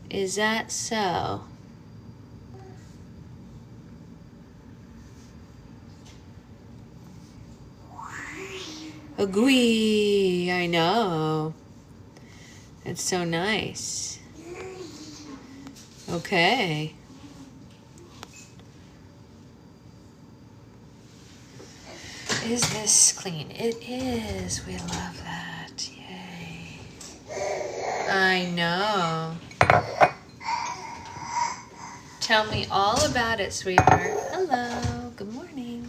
Is that so? Agree. I know. It's so nice. Okay. Is this clean? It is. We love that. Yay. I know. Tell me all about it, sweetheart. Hello. Good morning.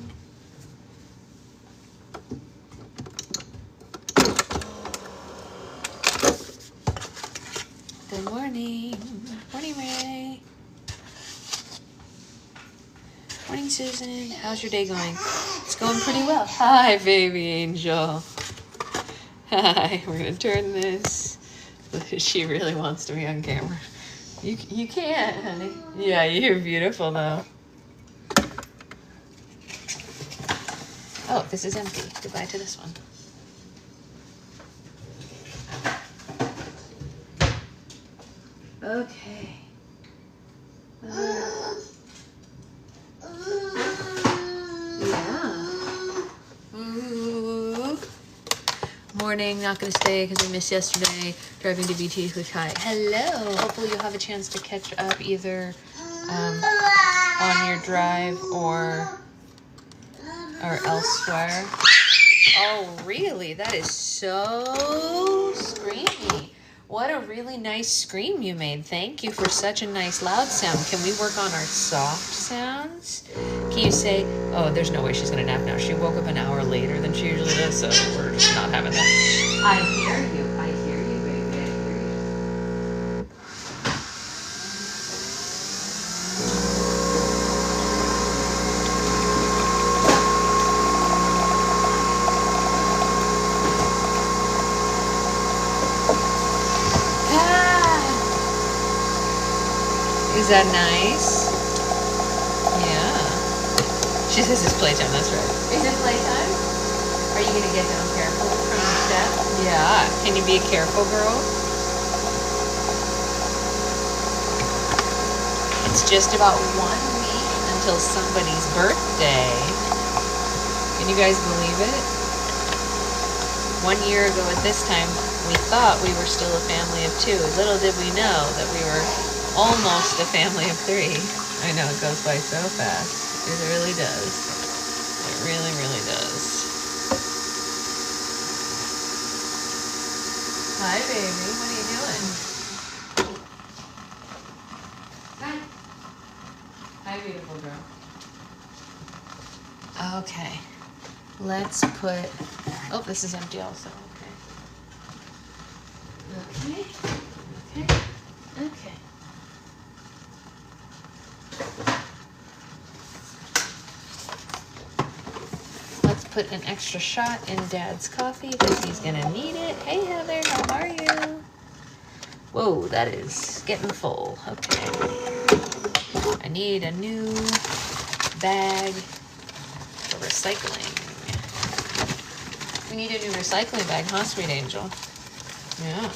Good morning. Morning, Ray. Morning, Susan. How's your day going? It's going pretty well. Hi, baby angel. Hi. We're going to turn this. She really wants to be on camera. You can't, honey. Yeah, you're beautiful, though. Oh, this is empty. Goodbye to this one. Okay. Yeah. Ooh. Morning. Not going to stay because I missed yesterday. Driving to BT. Hi. Hello. Hopefully you'll have a chance to catch up either on your drive or elsewhere. Oh, really? That is so screamy. What a really nice scream you made. Thank you for such a nice loud sound. Can we work on our soft sounds? Can you say, oh, there's no way she's going to nap now. She woke up an hour later than she usually does, so we're just not having that. I hear you. I hear you, baby. I hear you. Is that nice? Yeah. She says it's playtime, that's right. Is it playtime? Are you gonna get down careful from the step? Yeah. Can you be a careful girl? It's just about 1 week until somebody's birthday. Can you guys believe it? 1 year ago at this time, we thought we were still a family of 2. Little did we know that we were almost a family of 3. I know, it goes by so fast. It really does. It really, really does. Hi, baby. What are you doing? Hi. Hi, beautiful girl. Okay. Let's put... Oh, this is empty also. Okay. Okay. Okay. Okay. Let's put an extra shot in Dad's coffee because he's gonna need it. Hey Heather, how are you? Whoa, that is getting full. Okay. I need a new bag for recycling. We need a new recycling bag, huh, sweet angel? Yeah.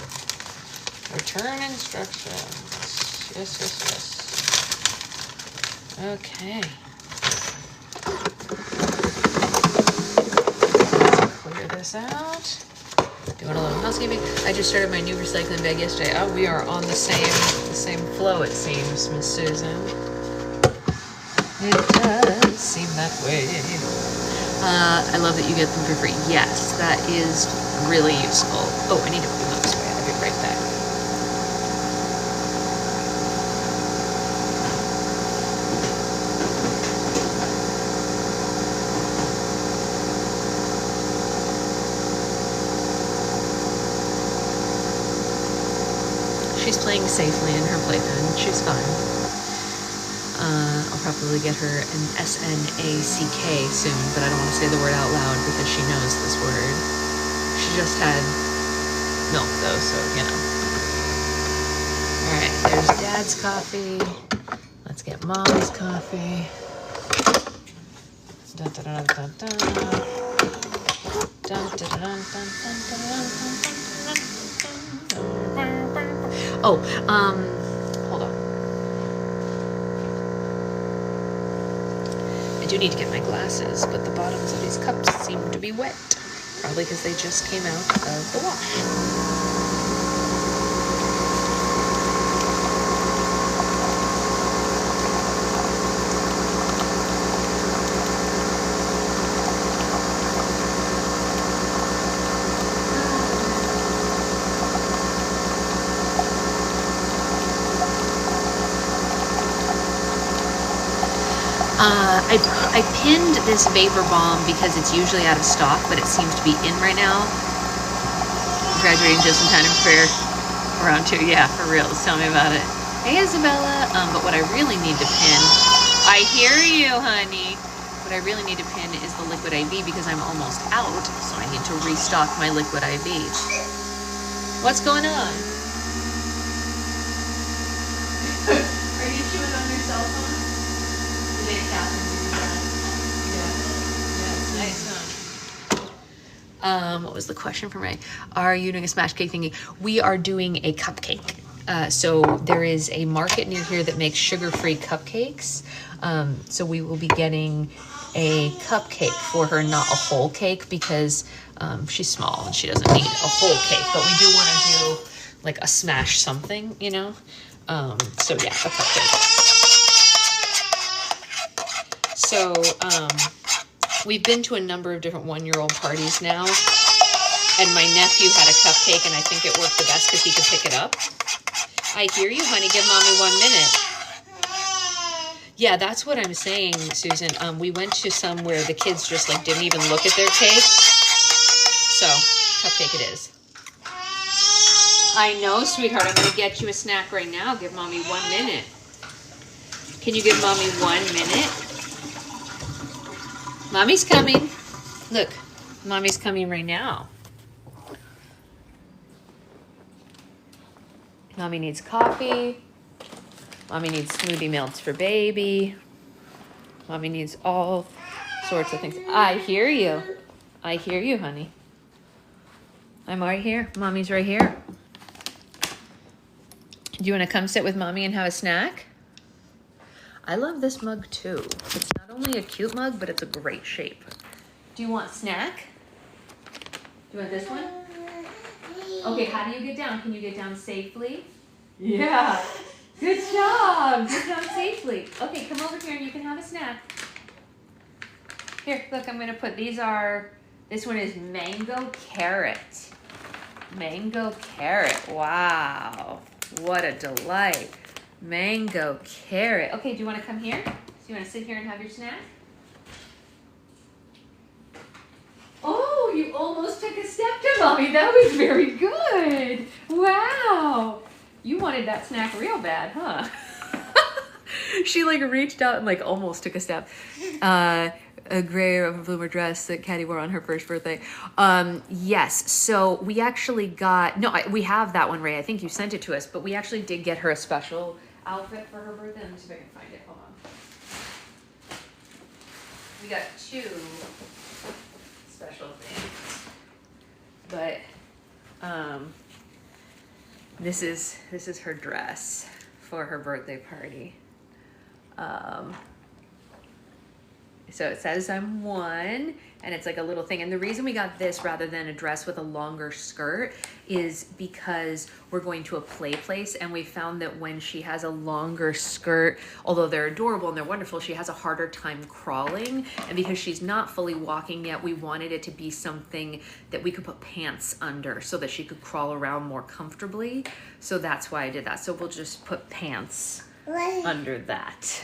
Return instructions. Yes, yes, yes. Okay. Clear this out. Doing a little housekeeping. I just started my new recycling bag yesterday. Oh, we are on the same flow, it seems, Miss Susan. It does seem that way. I love that you get them for free. Yes, that is really useful. Oh, I need to put them this way. I'll be right back. She's playing safely in her playpen. She's fine. I'll probably get her an SNACK soon, but I don't want to say the word out loud because she knows this word. She just had milk though, so you know. Alright, there's Dad's coffee. Let's get Mommy's coffee. Dun, dun, dun, dun, dun. Dun, dun, dun, dun, dun, dun, dun, dun, dun, dun. Oh, do need to get my glasses, but the bottoms of these cups seem to be wet. Probably because they just came out of the wash. I pinned this Vapor Balm because it's usually out of stock, but it seems to be in right now. Graduating just in time to prepare around 2. Yeah, for real. Tell me about it. Hey, Isabella. But what I really need to pin, I hear you, honey. What I really need to pin is the Liquid IV because I'm almost out, so I need to restock my Liquid IV. What's going on? Are you chewing on your cell phone? Today, Catherine. What was the question for me? Are you doing a smash cake thingy? We are doing a cupcake. So there is a market near here that makes sugar-free cupcakes. So we will be getting a cupcake for her, not a whole cake because she's small and she doesn't need a whole cake. But we do want to do like a smash something, you know? So yeah, a cupcake. So we've been to a number of different one-year-old parties now. And my nephew had a cupcake, and I think it worked the best because he could pick it up. I hear you, honey. Give mommy 1 minute. Yeah, that's what I'm saying, Susan. We went to some where the kids just like didn't even look at their cake. So, cupcake it is. I know, sweetheart. I'm going to get you a snack right now. Give mommy 1 minute. Can you give mommy 1 minute? Mommy's coming. Look, mommy's coming right now. Mommy needs coffee. Mommy needs smoothie melts for baby. Mommy needs all sorts of things. I hear you. I hear you, honey. I'm right here. Mommy's right here. Do you want to come sit with mommy and have a snack? I love this mug too. It's not only a cute mug, but it's a great shape. Do you want snack? Do you want this one? Okay, how do you get down? Can you get down safely? Yeah. Good job. Get down safely. Okay, come over here and you can have a snack. Here, look, I'm going to put, this one is mango carrot. Mango carrot. Wow. What a delight. Mango carrot. Okay, do you want to come here? So you want to sit here and have your snack? Oh, you almost took a step to mommy. That was very good. Wow. You wanted that snack real bad, huh? She like reached out and like almost took a step. A gray or bloomer dress that Caddy wore on her first birthday. Yes, so we actually got, we have that one, Ray. I think you sent it to us, but we actually did get her a special outfit for her birthday. Let me see if I can find it. Hold on. We got 2 special things, but this is her dress for her birthday party. So it says I'm 1, and it's like a little thing. And the reason we got this rather than a dress with a longer skirt is because we're going to a play place, and we found that when she has a longer skirt, although they're adorable and they're wonderful, she has a harder time crawling. And because she's not fully walking yet, we wanted it to be something that we could put pants under so that she could crawl around more comfortably. So that's why I did that. So we'll just put pants under that.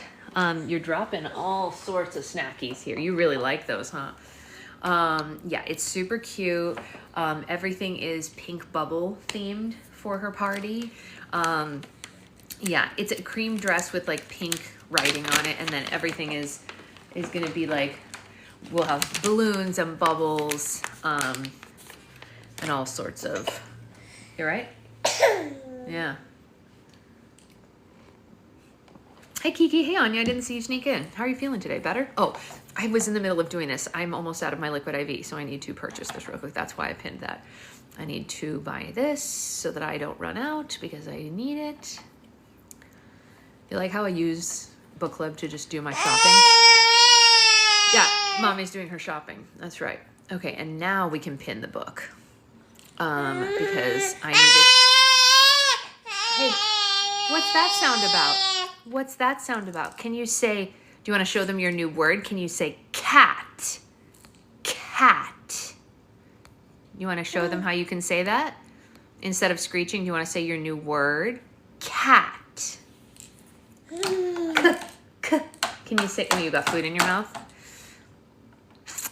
You're dropping all sorts of snackies here. You really like those, huh? Yeah, it's super cute. Everything is pink bubble themed for her party. Yeah, it's a cream dress with like pink writing on it, and then everything is gonna be like, we'll have balloons and bubbles, and all sorts of, you right? Yeah. Hey Kiki, hey Anya, I didn't see you sneak in. How are you feeling today? Better? Oh, I was in the middle of doing this. I'm almost out of my Liquid IV, so I need to purchase this real quick. That's why I pinned that. I need to buy this so that I don't run out because I need it. You like how I use Book Club to just do my shopping? Yeah, Mommy's doing her shopping. That's right. Okay, and now we can pin the book. Because I needed... Hey, what's that sound about? What's that sound about? Can you say... Do you want to show them your new word? Can you say cat? Cat. You want to show them how you can say that? Instead of screeching, do you want to say your new word? Cat. Can you say... Oh, you got food in your mouth?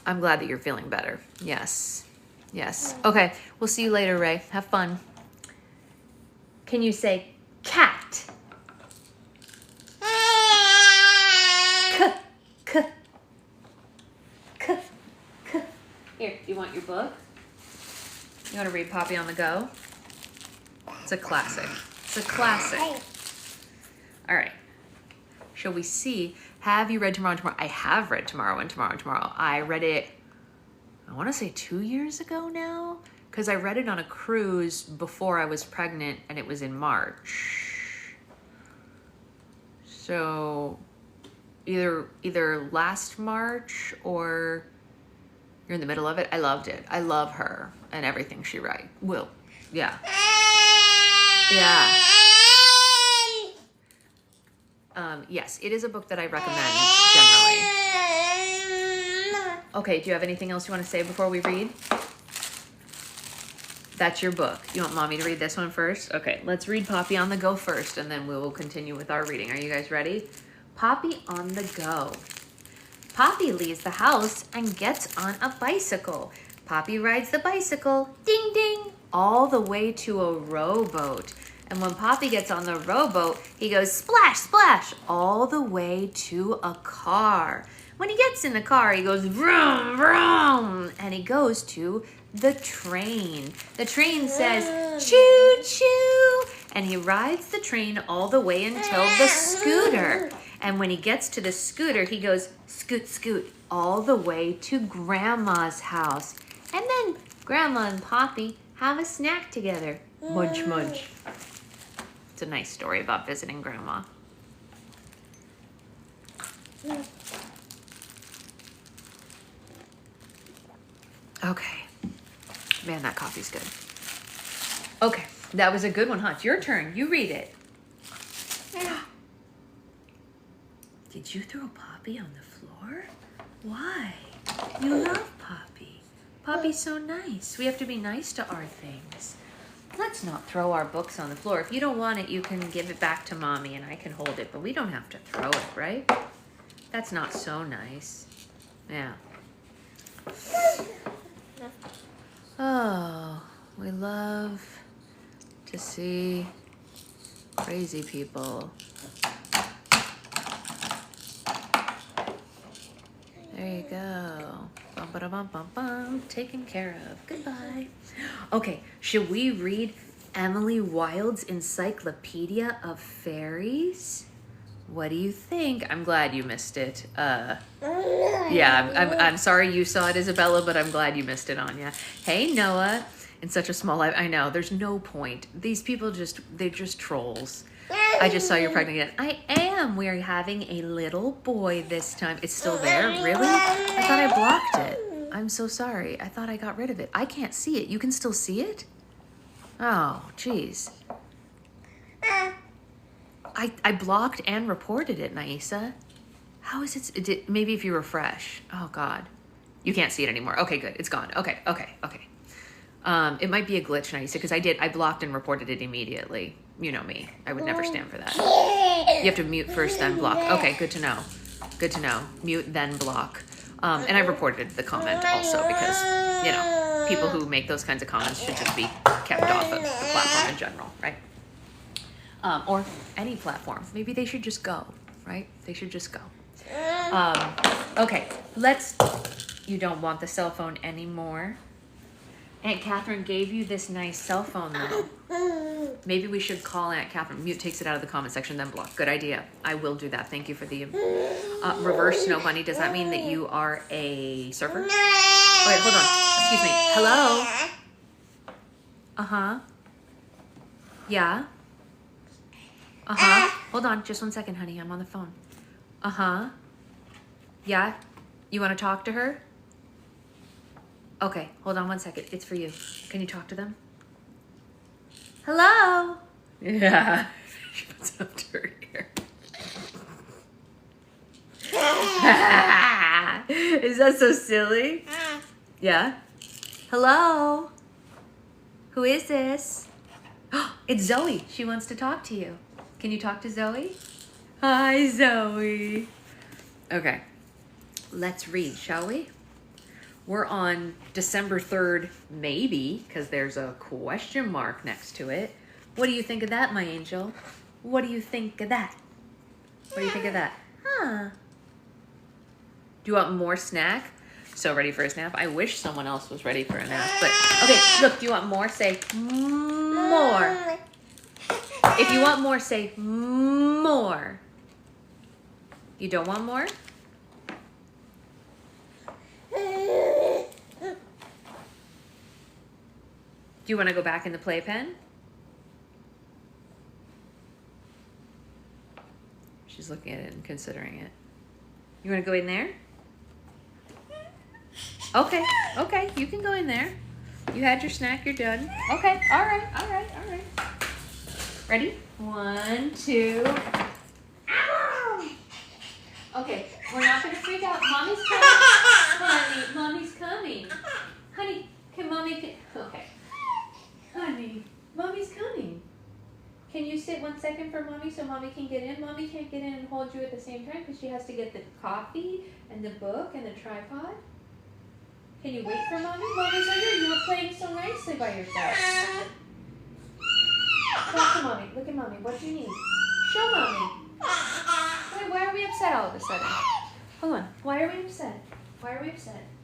I'm glad that you're feeling better. Yes. Yes. Okay. We'll see you later, Ray. Have fun. Can you say cat? Here, you want your book? You want to read Poppy on the Go? It's a classic. It's a classic. All right. Shall we see? Have you read Tomorrow and Tomorrow? I have read Tomorrow and Tomorrow and Tomorrow. I read it, I want to say 2 years ago now, because I read it on a cruise before I was pregnant, and it was in March. So either last March or you're in the middle of it. I loved it. I love her and everything she writes. Will. Yeah. Yeah. Yes, it is a book that I recommend generally. Okay, do you have anything else you want to say before we read? That's your book. You want Mommy to read this one first? Okay, let's read Poppy on the Go first, and then we will continue with our reading. Are you guys ready? Poppy on the Go. Poppy leaves the house and gets on a bicycle. Poppy rides the bicycle, ding ding, all the way to a rowboat. And when Poppy gets on the rowboat, he goes splash, splash, all the way to a car. When he gets in the car, he goes vroom, vroom, and he goes to the train. The train says choo, choo, and he rides the train all the way until the scooter. And when he gets to the scooter, he goes scoot, scoot, all the way to Grandma's house. And then Grandma and Poppy have a snack together. Munch, munch. It's a nice story about visiting Grandma. Okay. Man, that coffee's good. Okay, that was a good one, huh? It's your turn. You read it. Did you throw Poppy on the floor? Why? You love Poppy. Poppy's so nice. We have to be nice to our things. Let's not throw our books on the floor. If you don't want it, you can give it back to Mommy and I can hold it, but we don't have to throw it, right? That's not so nice. Yeah. Oh, we love to see crazy people. There you go. Bum, ba, da, bum, bum, bum. Taken care of. Goodbye. Okay, should we read Emily Wilde's Encyclopedia of Fairies? What do you think? I'm glad you missed it. Yeah, I'm sorry you saw it, Isabella, but I'm glad you missed it, Anya. Hey, Noah. In such a small life. I know, there's no point. These people they're just trolls. I just saw you're pregnant again. I am. We are having a little boy this time. It's still there? Really? I thought I blocked it. I'm so sorry. I thought I got rid of it. I can't see it. You can still see it? Oh, jeez. I blocked and reported it, Naisa. How is it? Maybe if you refresh. Oh, God. You can't see it anymore. Okay, good. It's gone. Okay. It might be a glitch, Naisa, because I blocked and reported it immediately. You know me. I would never stand for that. You have to mute first, then block. Okay, good to know. Good to know. Mute, then block. And I reported the comment also because, you know, people who make those kinds of comments should just be kept off of the platform in general, right? Or any platform. Maybe they should just go, right? They should just go. Okay, you don't want the cell phone anymore. Aunt Catherine gave you this nice cell phone though. Maybe we should call Aunt Catherine. Mute takes it out of the comment section, then block. Good idea. I will do that. Thank you for the reverse snow bunny. Does that mean that you are a surfer? Wait, hold on. Excuse me. Hello? Uh-huh. Yeah? Uh-huh. Hold on. Just 1 second, honey. I'm on the phone. Uh-huh. Yeah? You want to talk to her? Okay, hold on one second. It's for you. Can you talk to them? Hello? Yeah. She puts up to her ear. Is that so silly? Yeah? Hello? Who is this? It's Zoe. She wants to talk to you. Can you talk to Zoe? Hi, Zoe. Okay. Let's read, shall we? We're on December 3rd, maybe, because there's a question mark next to it. What do you think of that, my angel? What do you think of that? What do you think of that? Huh? Do you want more snack? So ready for a snap? I wish someone else was ready for a nap. But, okay, look, do you want more? Say more. If you want more, say more. You don't want more? Do you want to go back in the playpen? She's looking at it and considering it. You want to go in there? Okay, okay, you can go in there. You had your snack, you're done. Okay, all right. Ready? 1, 2. Ow! Okay, we're not gonna freak out. Mommy's coming. Honey, Mommy's coming. Honey, okay. Honey, Mommy's coming. Can you sit 1 second for Mommy so Mommy can get in? Mommy can't get in and hold you at the same time because she has to get the coffee and the book and the tripod. Can you wait for Mommy? Mommy's under. You were playing so nicely by yourself. Talk to Mommy. Look at Mommy. What do you need? Show Mommy. Wait, why are we upset all of a sudden? Hold on. Why are we upset?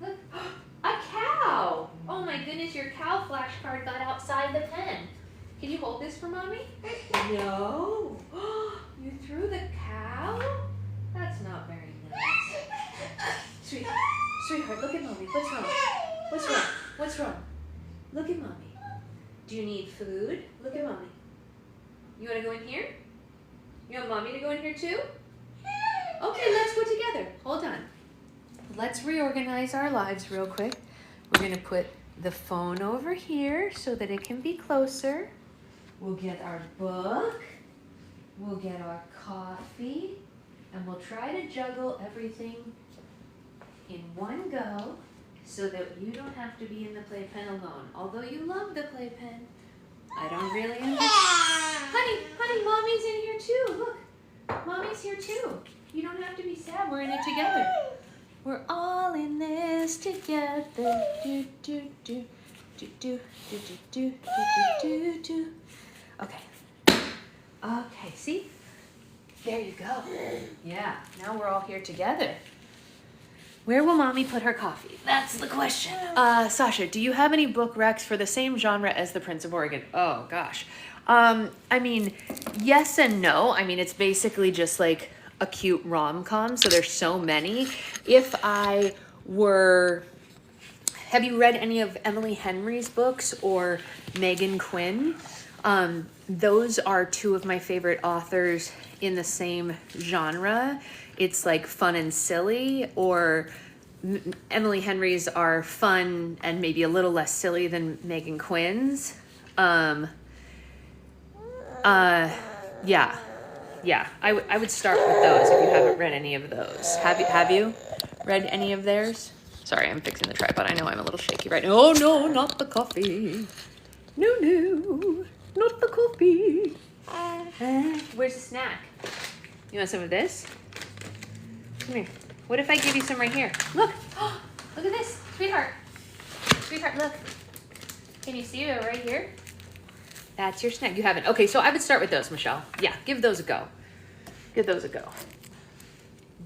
Look. A cow. Oh my goodness, your cow flashcard got outside the pen. Can you hold this for Mommy? No. You threw the cow? That's not very nice. Sweetheart, look at Mommy. What's wrong? Look at Mommy. Do you need food? Look at Mommy. You want to go in here? You want Mommy to go in here too? Okay, let's go together. Hold on. Let's reorganize our lives real quick. We're going to put the phone over here so that it can be closer. We'll get our book. We'll get our coffee. And we'll try to juggle everything in one go so that you don't have to be in the playpen alone. Although you love the playpen, I don't really understand. Honey, Mommy's in here too. Look, Mommy's here too. You don't have to be sad. We're in it together. We're all in this together. Do, do, do, do, do, do, do, do, do, do. Okay. Okay, see? There you go. Yeah, now we're all here together. Where will Mommy put her coffee? That's the question. Sasha, do you have any book recs for the same genre as The Prince of Oregon? Oh, gosh. I mean, yes and no. I mean, it's basically just like a cute rom-com, so there's so many. If I were... Have you read any of Emily Henry's books or Megan Quinn? Those are two of my favorite authors in the same genre. It's like fun and silly, or Emily Henry's are fun and maybe a little less silly than Megan Quinn's. Yeah, I would start with those if you haven't read any of those. Have you read any of theirs? Sorry, I'm fixing the tripod. I know I'm a little shaky right now. Oh, no, not the coffee. No, not the coffee. Where's the snack? You want some of this? Come here. What if I give you some right here? Look. Look at this. Sweetheart, look. Can you see it right here? That's your snack. You haven't. Okay, so I would start with those, Michelle. Yeah, give those a go.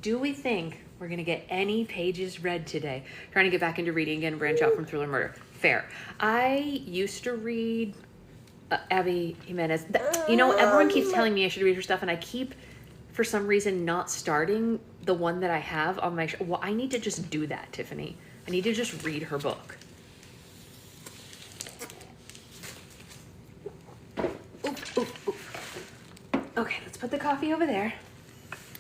Do we think we're going to get any pages read today? Trying to get back into reading again, branch out from thriller murder. Fair. I used to read Abby Jimenez. You know, everyone keeps telling me I should read her stuff, and I keep, for some reason, not starting the one that I have on my... Well, I need to just do that, Tiffany. I need to just read her book. Ooh. Okay, let's put the coffee over there.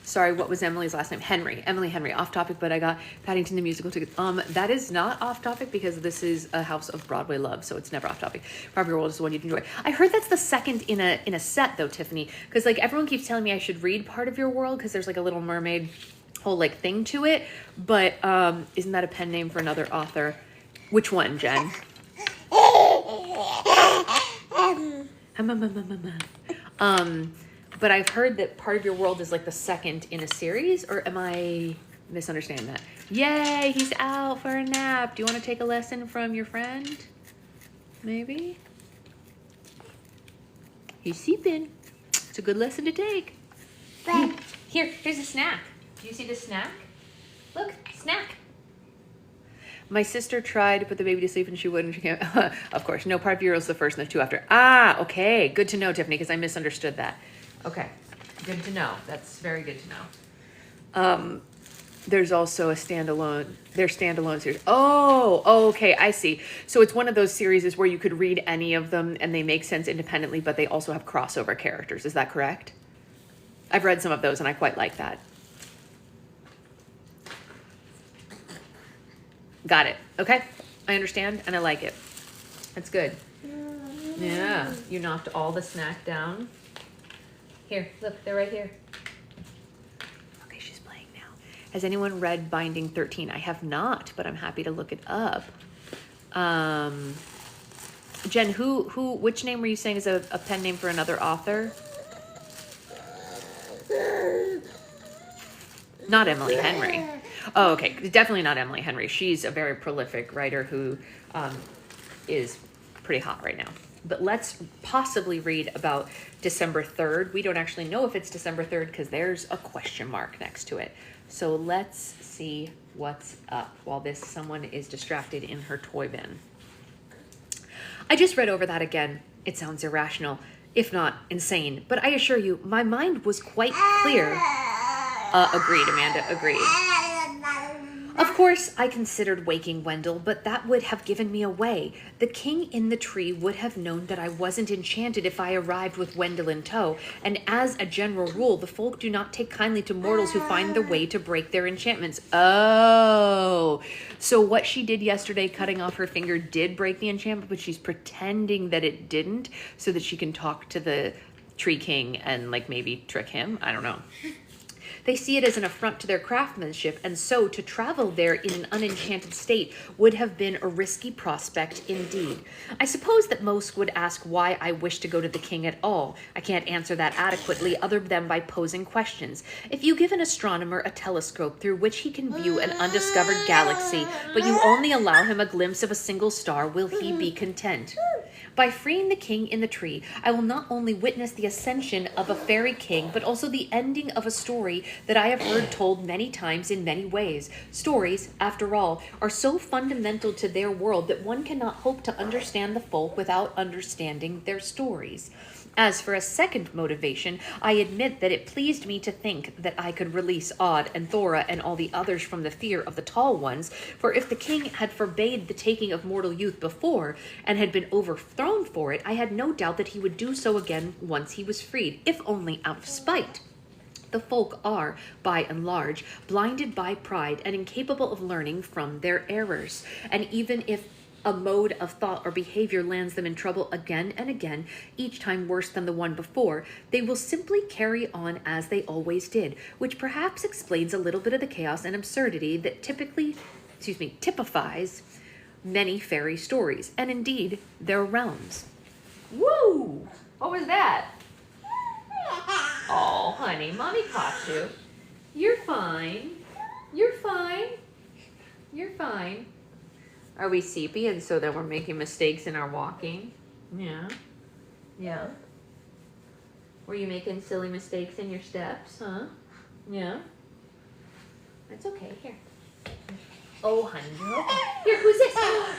Sorry, what was Emily's last name? Henry. Emily Henry. Off topic, but I got Paddington the Musical tickets. That is not off topic because this is a house of Broadway love, so it's never off topic. Part of Your World is the one you'd enjoy. I heard that's the second in a set though, Tiffany, because like everyone keeps telling me I should read Part of Your World because there's like a Little Mermaid whole like thing to it, but isn't that a pen name for another author? Which one, Jen? But I've heard that Part of Your World is like the second in a series, or am I misunderstanding that? Yay, he's out for a nap. Do you want to take a lesson from your friend? Maybe? He's sleeping. It's a good lesson to take. Here's a snack. Do you see the snack? Look, snack. My sister tried to put the baby to sleep and she wouldn't. She can't. Of course, no, Part of Your World is the first and the two after. Ah, okay. Good to know, Tiffany, because I misunderstood that. Okay, good to know. That's very good to know. There's also a standalone. There's standalone series. Oh, okay, I see. So it's one of those series where you could read any of them and they make sense independently, but they also have crossover characters. Is that correct? I've read some of those and I quite like that. Got it. Okay, I understand and I like it. That's good. Yeah, you knocked all the snack down. Here, look, they're right here. Okay, she's playing now. Has anyone read Binding 13? I have not, but I'm happy to look it up. Jen, which name were you saying is a pen name for another author? Not Emily Henry. Oh, okay, definitely not Emily Henry. She's a very prolific writer who is pretty hot right now. But let's possibly read about December 3rd. We don't actually know if it's December 3rd because there's a question mark next to it. So let's see what's up while someone is distracted in her toy bin. I just read over that again. It sounds irrational, if not insane. But I assure you, my mind was quite clear. Agreed, Amanda, agreed. Of course, I considered waking Wendell, but that would have given me away. The king in the tree would have known that I wasn't enchanted if I arrived with Wendell in tow, and as a general rule, the folk do not take kindly to mortals who find the way to break their enchantments. Oh, so what she did yesterday, cutting off her finger, did break the enchantment, but she's pretending that it didn't so that she can talk to the tree king and like maybe trick him. I don't know. They see it as an affront to their craftsmanship, and so to travel there in an unenchanted state would have been a risky prospect indeed. I suppose that most would ask why I wish to go to the king at all. I can't answer that adequately other than by posing questions. If you give an astronomer a telescope through which he can view an undiscovered galaxy, but you only allow him a glimpse of a single star, will he be content? By freeing the king in the tree, I will not only witness the ascension of a fairy king, but also the ending of a story that I have heard told many times in many ways. Stories, after all, are so fundamental to their world that one cannot hope to understand the folk without understanding their stories. As for a second motivation, I admit that it pleased me to think that I could release Odd and Thora and all the others from the fear of the Tall Ones, for if the king had forbade the taking of mortal youth before, and had been overthrown for it, I had no doubt that he would do so again once he was freed, if only out of spite. The folk are, by and large, blinded by pride and incapable of learning from their errors, and even if a mode of thought or behavior lands them in trouble again and again, each time worse than the one before, they will simply carry on as they always did, which perhaps explains a little bit of the chaos and absurdity that typifies many fairy stories, and indeed their realms. Woo! What was that? Oh, honey, mommy caught you. You're fine. You're fine. You're fine. Are we sleepy and so that we're making mistakes in our walking? Yeah. Yeah. Were you making silly mistakes in your steps, huh? Yeah. That's okay. Here. Oh, honey. Here, who's this?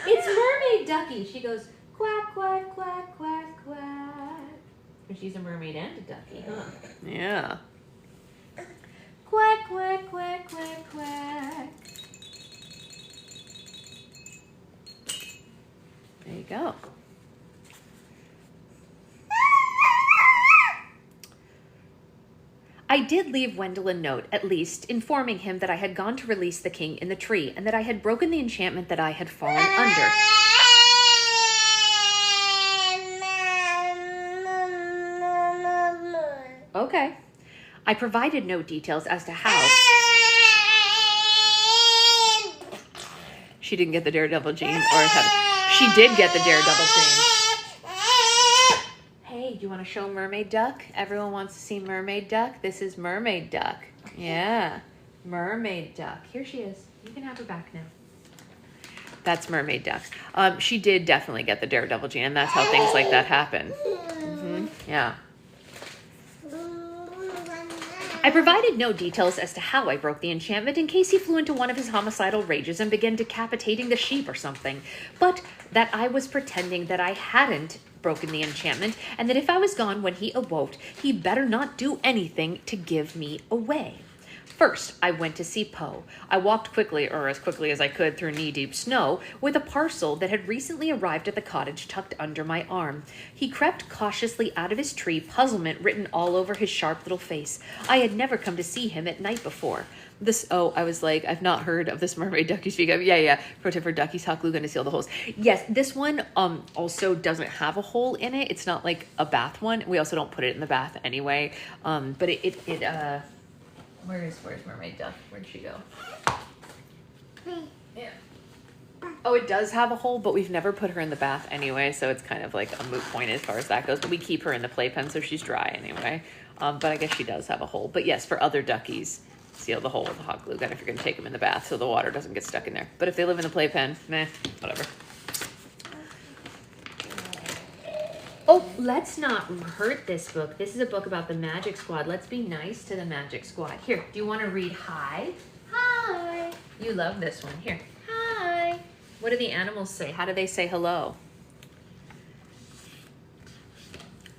It's Mermaid Ducky. She goes, quack, quack, quack, quack, quack. She's a mermaid and a ducky, huh? Yeah. Quack, quack, quack, quack, quack. There you go. I did leave Wendell a note, at least, informing him that I had gone to release the king in the tree, and that I had broken the enchantment that I had fallen under. Okay. I provided no details as to how. She didn't get the Daredevil gene, she did get the Daredevil gene. Hey, do you want to show Mermaid Duck? Everyone wants to see Mermaid Duck. This is Mermaid Duck. Yeah, Mermaid Duck. Here she is. You can have her back now. That's Mermaid Duck. She did definitely get the Daredevil gene, and that's how things like that happen. Yeah. I provided no details as to how I broke the enchantment in case he flew into one of his homicidal rages and began decapitating the sheep or something, but that I was pretending that I hadn't broken the enchantment, and that if I was gone when he awoke, he better not do anything to give me away. First, I went to see Poe. I walked quickly, or as quickly as I could, through knee-deep snow, with a parcel that had recently arrived at the cottage tucked under my arm. He crept cautiously out of his tree, puzzlement written all over his sharp little face. I had never come to see him at night before. I was like, I've not heard of this Mermaid Duck you speak of. Yeah. Pro tip for duckies, hot glue, gonna seal the holes. Yes, this one also doesn't have a hole in it. It's not like a bath one. We also don't put it in the bath anyway. But Where's Mermaid Duck? Where'd she go? Yeah. Oh, it does have a hole, but we've never put her in the bath anyway, so it's kind of like a moot point as far as that goes. But we keep her in the playpen, so she's dry anyway. But I guess she does have a hole. But yes, for other duckies, seal the hole with a hot glue gun if you're going to take them in the bath so the water doesn't get stuck in there. But if they live in the playpen, whatever. Oh, let's not hurt this book. This is a book about the Magic Squad. Let's be nice to the Magic Squad. Here, do you want to read hi? Hi. You love this one. Here. Hi. What do the animals say? How do they say hello?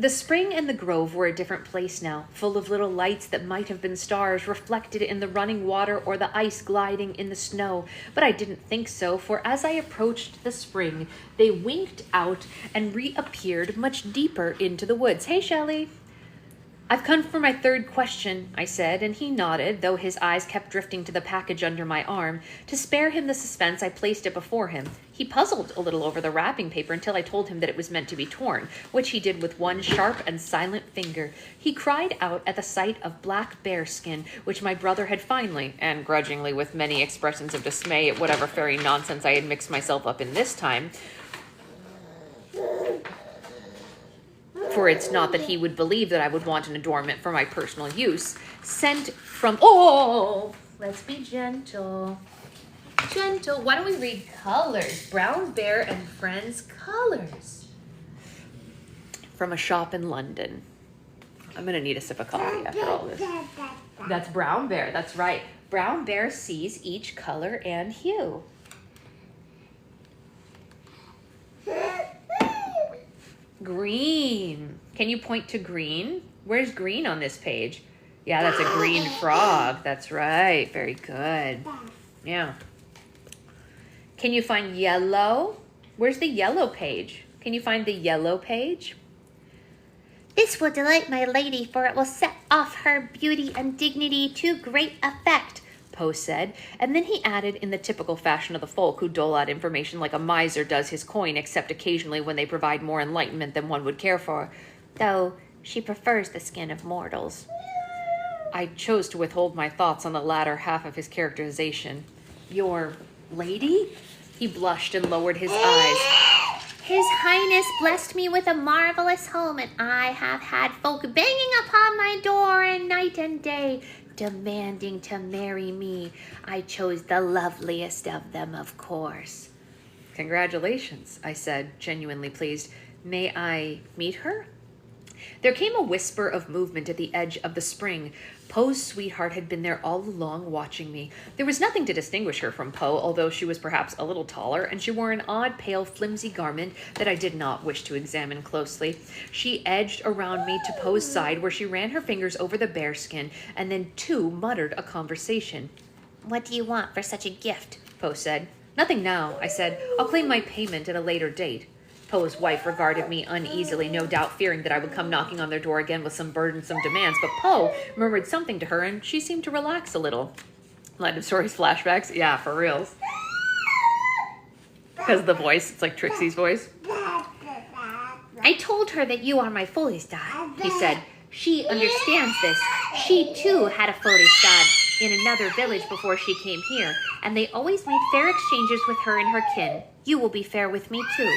The spring and the grove were a different place now, full of little lights that might have been stars reflected in the running water or the ice gliding in the snow. But I didn't think so, for as I approached the spring, they winked out and reappeared much deeper into the woods. Hey, Shelley. I've come for my third question, I said, and he nodded, though his eyes kept drifting to the package under my arm. To spare him the suspense, I placed it before him. He puzzled a little over the wrapping paper until I told him that it was meant to be torn, which he did with one sharp and silent finger. He cried out at the sight of black bear skin, which my brother had finally, and grudgingly with many expressions of dismay at whatever fairy nonsense I had mixed myself up in this time, for it's not that he would believe that I would want an adornment for my personal use, sent from... Oh, let's be gentle. Gentle. Why don't we read colors? Brown Bear and Friends colors. From a shop in London. I'm going to need a sip of coffee after all this. That's Brown Bear. That's right. Brown Bear sees each color and hue. Green. Can you point to green? Where's green on this page? Yeah, that's a green frog. That's right. Very good. Yeah. Can you find yellow? Where's the yellow page? Can you find the yellow page? This will delight my lady, for it will set off her beauty and dignity to great effect, Poe said, and then he added in the typical fashion of the folk who dole out information like a miser does his coin, except occasionally when they provide more enlightenment than one would care for, though she prefers the skin of mortals. I chose to withhold my thoughts on the latter half of his characterization. Your lady? He blushed and lowered his eyes. His Highness blessed me with a marvelous home, and I have had folk banging upon my door night and day, demanding to marry me. I chose the loveliest of them, of course. Congratulations, I said, genuinely pleased. May I meet her? There came a whisper of movement at the edge of the spring. Poe's sweetheart had been there all along, watching me. There was nothing to distinguish her from Poe, although she was perhaps a little taller, and she wore an odd, pale, flimsy garment that I did not wish to examine closely. She edged around me to Poe's side, where she ran her fingers over the bearskin, and then two muttered a conversation. What do you want for such a gift? Poe said. Nothing now, I said. I'll claim my payment at a later date. Poe's wife regarded me uneasily, no doubt fearing that I would come knocking on their door again with some burdensome demands, but Poe murmured something to her, and she seemed to relax a little. Light of Stories flashbacks? Yeah, for reals. Because of the voice, it's like Trixie's voice. I told her that you are my Folestad, he said. She understands this. She, too, had a Folestad in another village before she came here, and they always made fair exchanges with her and her kin. You will be fair with me, too.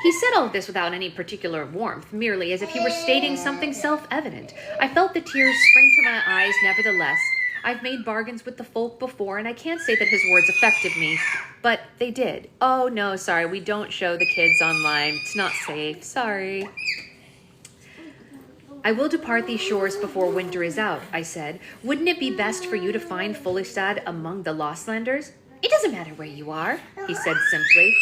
He said all of this without any particular warmth, merely as if he were stating something self-evident. I felt the tears spring to my eyes nevertheless. I've made bargains with the folk before, and I can't say that his words affected me, but they did. Oh, no, sorry, we don't show the kids online. It's not safe. Sorry. I will depart these shores before winter is out, I said. Wouldn't it be best for you to find Folestad among the Lostlanders? It doesn't matter where you are, he said simply.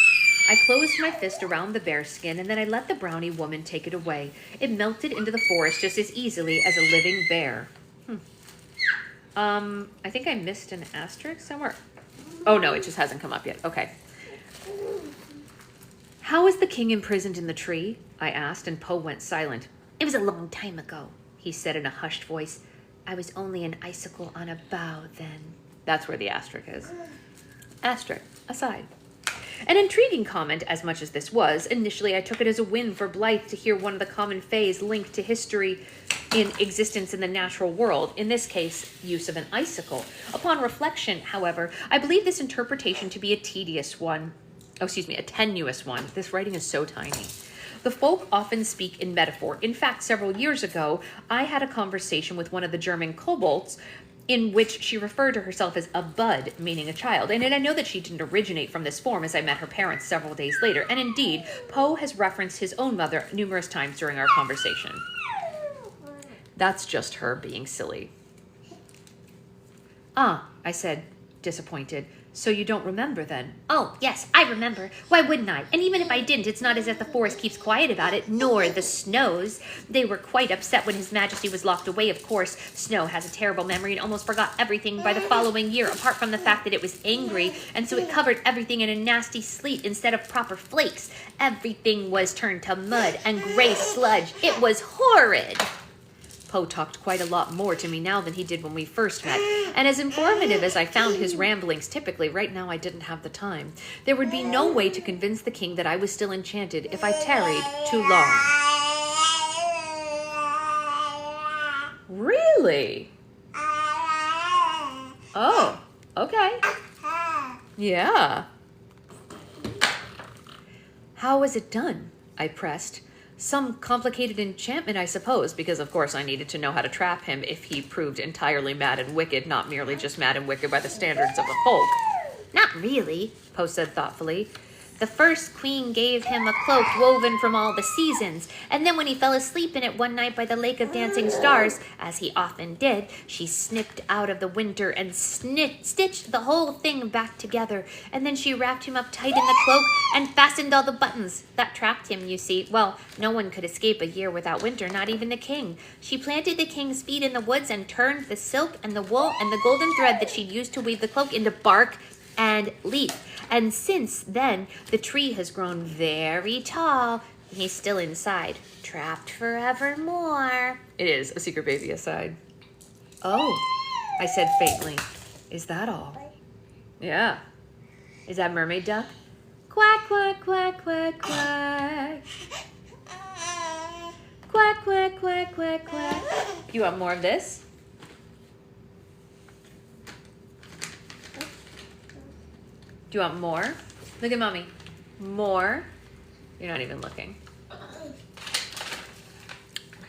I closed my fist around the bearskin, and then I let the brownie woman take it away. It melted into the forest just as easily as a living bear. I think I missed an asterisk somewhere. Oh, no, it just hasn't come up yet. Okay. How is the king imprisoned in the tree? I asked, and Poe went silent. It was a long time ago, he said in a hushed voice. I was only an icicle on a bough then. That's where the asterisk is. Asterisk, aside. An intriguing comment, as much as this was. Initially, I took it as a win for Blythe to hear one of the common fays linked to history in existence in the natural world, in this case, use of an icicle. Upon reflection, however, I believe this interpretation to be a tenuous one. This writing is so tiny. The folk often speak in metaphor. In fact, several years ago, I had a conversation with one of the German kobolds in which she referred to herself as a bud, meaning a child. And I know that she didn't originate from this form, as I met her parents several days later. And indeed, Poe has referenced his own mother numerous times during our conversation. That's just her being silly. Ah, I said, disappointed. So you don't remember then? Oh, yes, I remember. Why wouldn't I? And even if I didn't, it's not as if the forest keeps quiet about it, nor the Snows. They were quite upset when His Majesty was locked away, of course. Snow has a terrible memory and almost forgot everything by the following year, apart from the fact that it was angry, and so it covered everything in a nasty sleet instead of proper flakes. Everything was turned to mud and gray sludge. It was horrid. Poe talked quite a lot more to me now than he did when we first met, and as informative as I found his ramblings typically, right now I didn't have the time. There would be no way to convince the king that I was still enchanted if I tarried too long. Really? Oh, okay. Yeah. How was it done? I pressed. Some complicated enchantment, I suppose, because of course I needed to know how to trap him if he proved entirely mad and wicked, not merely just mad and wicked by the standards of the folk. Not really, Poe said thoughtfully. The first queen gave him a cloak woven from all the seasons, and then when he fell asleep in it one night by the Lake of Dancing Stars, as he often did, she snipped out of the winter and stitched the whole thing back together, and then she wrapped him up tight in the cloak and fastened all the buttons. That trapped him, you see. Well, no one could escape a year without winter, not even the king. She planted the king's feet in the woods and turned the silk and the wool and the golden thread that she'd used to weave the cloak into bark and leaf. And since then, the tree has grown very tall. He's still inside, trapped forevermore. It is a secret baby aside. Oh, I said faintly. Is that all? Yeah. Is that mermaid duck? Quack, quack, quack, quack, quack. Quack, quack, quack, quack, quack. You want more of this? Do you want more? Look at mommy. More? You're not even looking.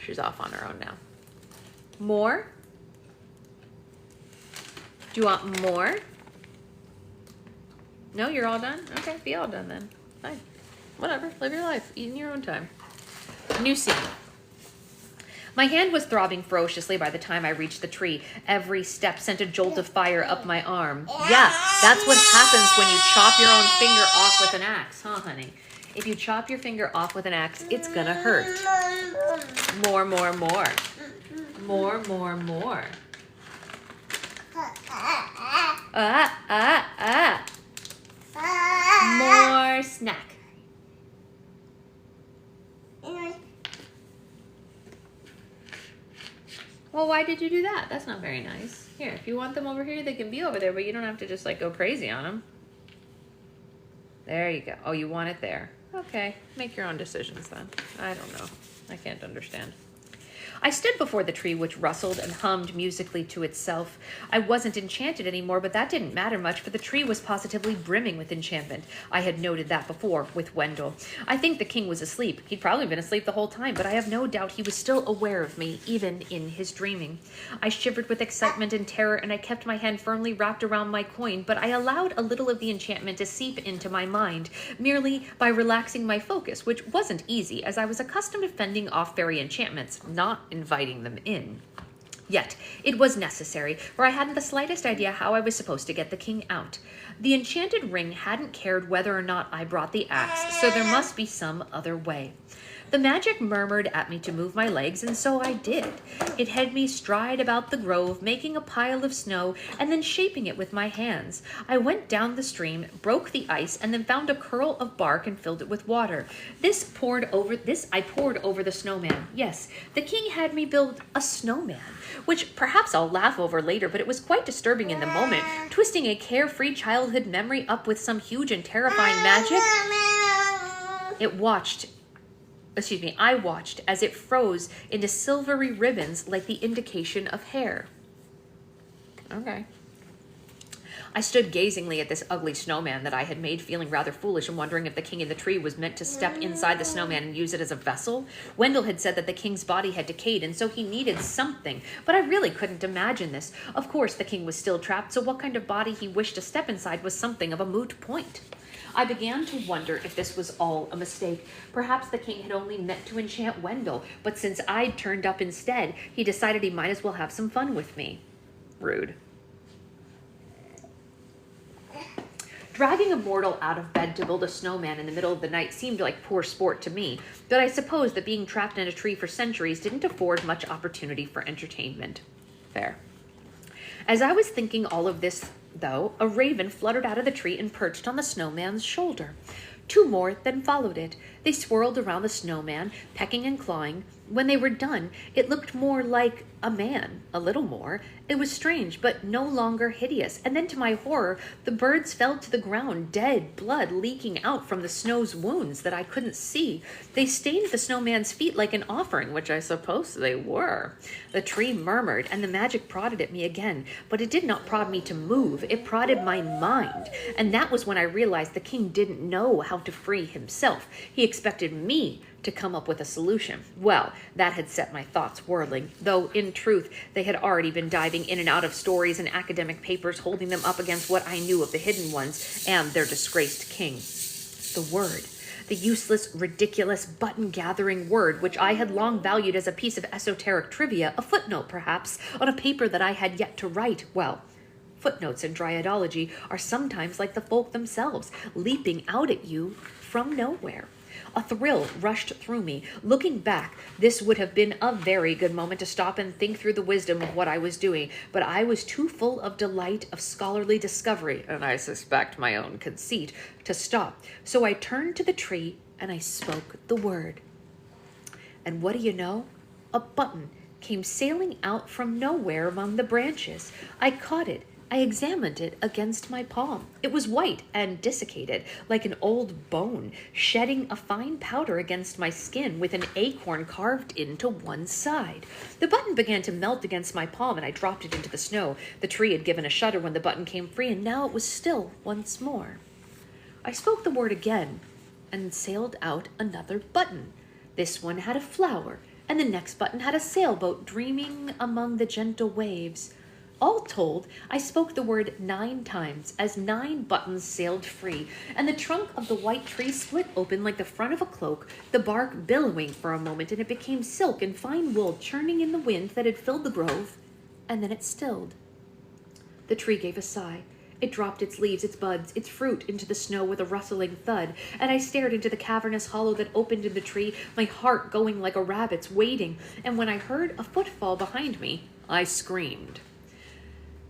She's off on her own now. More? Do you want more? No, you're all done? Okay, be all done then. Fine. Whatever, live your life. Eat in your own time. New scene. My hand was throbbing ferociously by the time I reached the tree. Every step sent a jolt of fire up my arm. Yeah, that's what happens when you chop your own finger off with an axe, huh, honey? If you chop your finger off with an axe, it's gonna hurt. More, more, more. More, more, more. More snack. Well, why did you do that? That's not very nice. Here, if you want them over here, they can be over there, but you don't have to just like go crazy on them. There you go. Oh, you want it there. Okay, make your own decisions then. I don't know. I can't understand. I stood before the tree, which rustled and hummed musically to itself. I wasn't enchanted anymore, but that didn't matter much, for the tree was positively brimming with enchantment. I had noted that before with Wendell. I think the king was asleep. He'd probably been asleep the whole time, but I have no doubt he was still aware of me, even in his dreaming. I shivered with excitement and terror, and I kept my hand firmly wrapped around my coin, but I allowed a little of the enchantment to seep into my mind, merely by relaxing my focus, which wasn't easy, as I was accustomed to fending off fairy enchantments, not inviting them in. Yet, it was necessary, for I hadn't the slightest idea how I was supposed to get the king out. The enchanted ring hadn't cared whether or not I brought the axe, so there must be some other way. The magic murmured at me to move my legs, and so I did. It had me stride about the grove, making a pile of snow, and then shaping it with my hands. I went down the stream, broke the ice, and then found a curl of bark and filled it with water. This I poured over the snowman. Yes, the king had me build a snowman, which perhaps I'll laugh over later, but it was quite disturbing in the moment, twisting a carefree childhood memory up with some huge and terrifying magic. I watched as it froze into silvery ribbons like the indication of hair. Okay. I stood gazingly at this ugly snowman that I had made, feeling rather foolish and wondering if the king in the tree was meant to step inside the snowman and use it as a vessel. Wendell had said that the king's body had decayed, and so he needed something, but I really couldn't imagine this. Of course, the king was still trapped, so what kind of body he wished to step inside was something of a moot point. I began to wonder if this was all a mistake. Perhaps the king had only meant to enchant Wendell, but since I'd turned up instead, he decided he might as well have some fun with me. Rude. Dragging a mortal out of bed to build a snowman in the middle of the night seemed like poor sport to me, but I suppose that being trapped in a tree for centuries didn't afford much opportunity for entertainment. Fair. As I was thinking all of this, though, a raven fluttered out of the tree and perched on the snowman's shoulder. Two more then followed it. They swirled around the snowman, pecking and clawing. When they were done, it looked more like a man, a little more. It was strange, but no longer hideous. And then, to my horror, the birds fell to the ground, dead, blood leaking out from the snow's wounds that I couldn't see. They stained the snowman's feet like an offering, which I suppose they were. The tree murmured, and the magic prodded at me again, but it did not prod me to move. It prodded my mind, and that was when I realized the king didn't know how to free himself. He expected me to come up with a solution. Well, that had set my thoughts whirling, though in truth they had already been diving in and out of stories and academic papers, holding them up against what I knew of the Hidden Ones and their disgraced king. The word. The useless, ridiculous, button-gathering word, which I had long valued as a piece of esoteric trivia, a footnote perhaps, on a paper that I had yet to write. Well, footnotes in Dryadology are sometimes like the folk themselves, leaping out at you from nowhere. A thrill rushed through me. Looking back, this would have been a very good moment to stop and think through the wisdom of what I was doing, but I was too full of delight of scholarly discovery, and I suspect my own conceit, to stop. So I turned to the tree and I spoke the word. And what do you know? A button came sailing out from nowhere among the branches. I caught it. I examined it against my palm. It was white and desiccated, like an old bone, shedding a fine powder against my skin with an acorn carved into one side. The button began to melt against my palm, and I dropped it into the snow. The tree had given a shudder when the button came free, and now it was still once more. I spoke the word again, and sailed out another button. This one had a flower, and the next button had a sailboat dreaming among the gentle waves. All told, I spoke the word 9 times as 9 buttons sailed free, and the trunk of the white tree split open like the front of a cloak, the bark billowing for a moment, and it became silk and fine wool churning in the wind that had filled the grove, and then it stilled. The tree gave a sigh. It dropped its leaves, its buds, its fruit into the snow with a rustling thud, and I stared into the cavernous hollow that opened in the tree, my heart going like a rabbit's, waiting, and when I heard a footfall behind me, I screamed.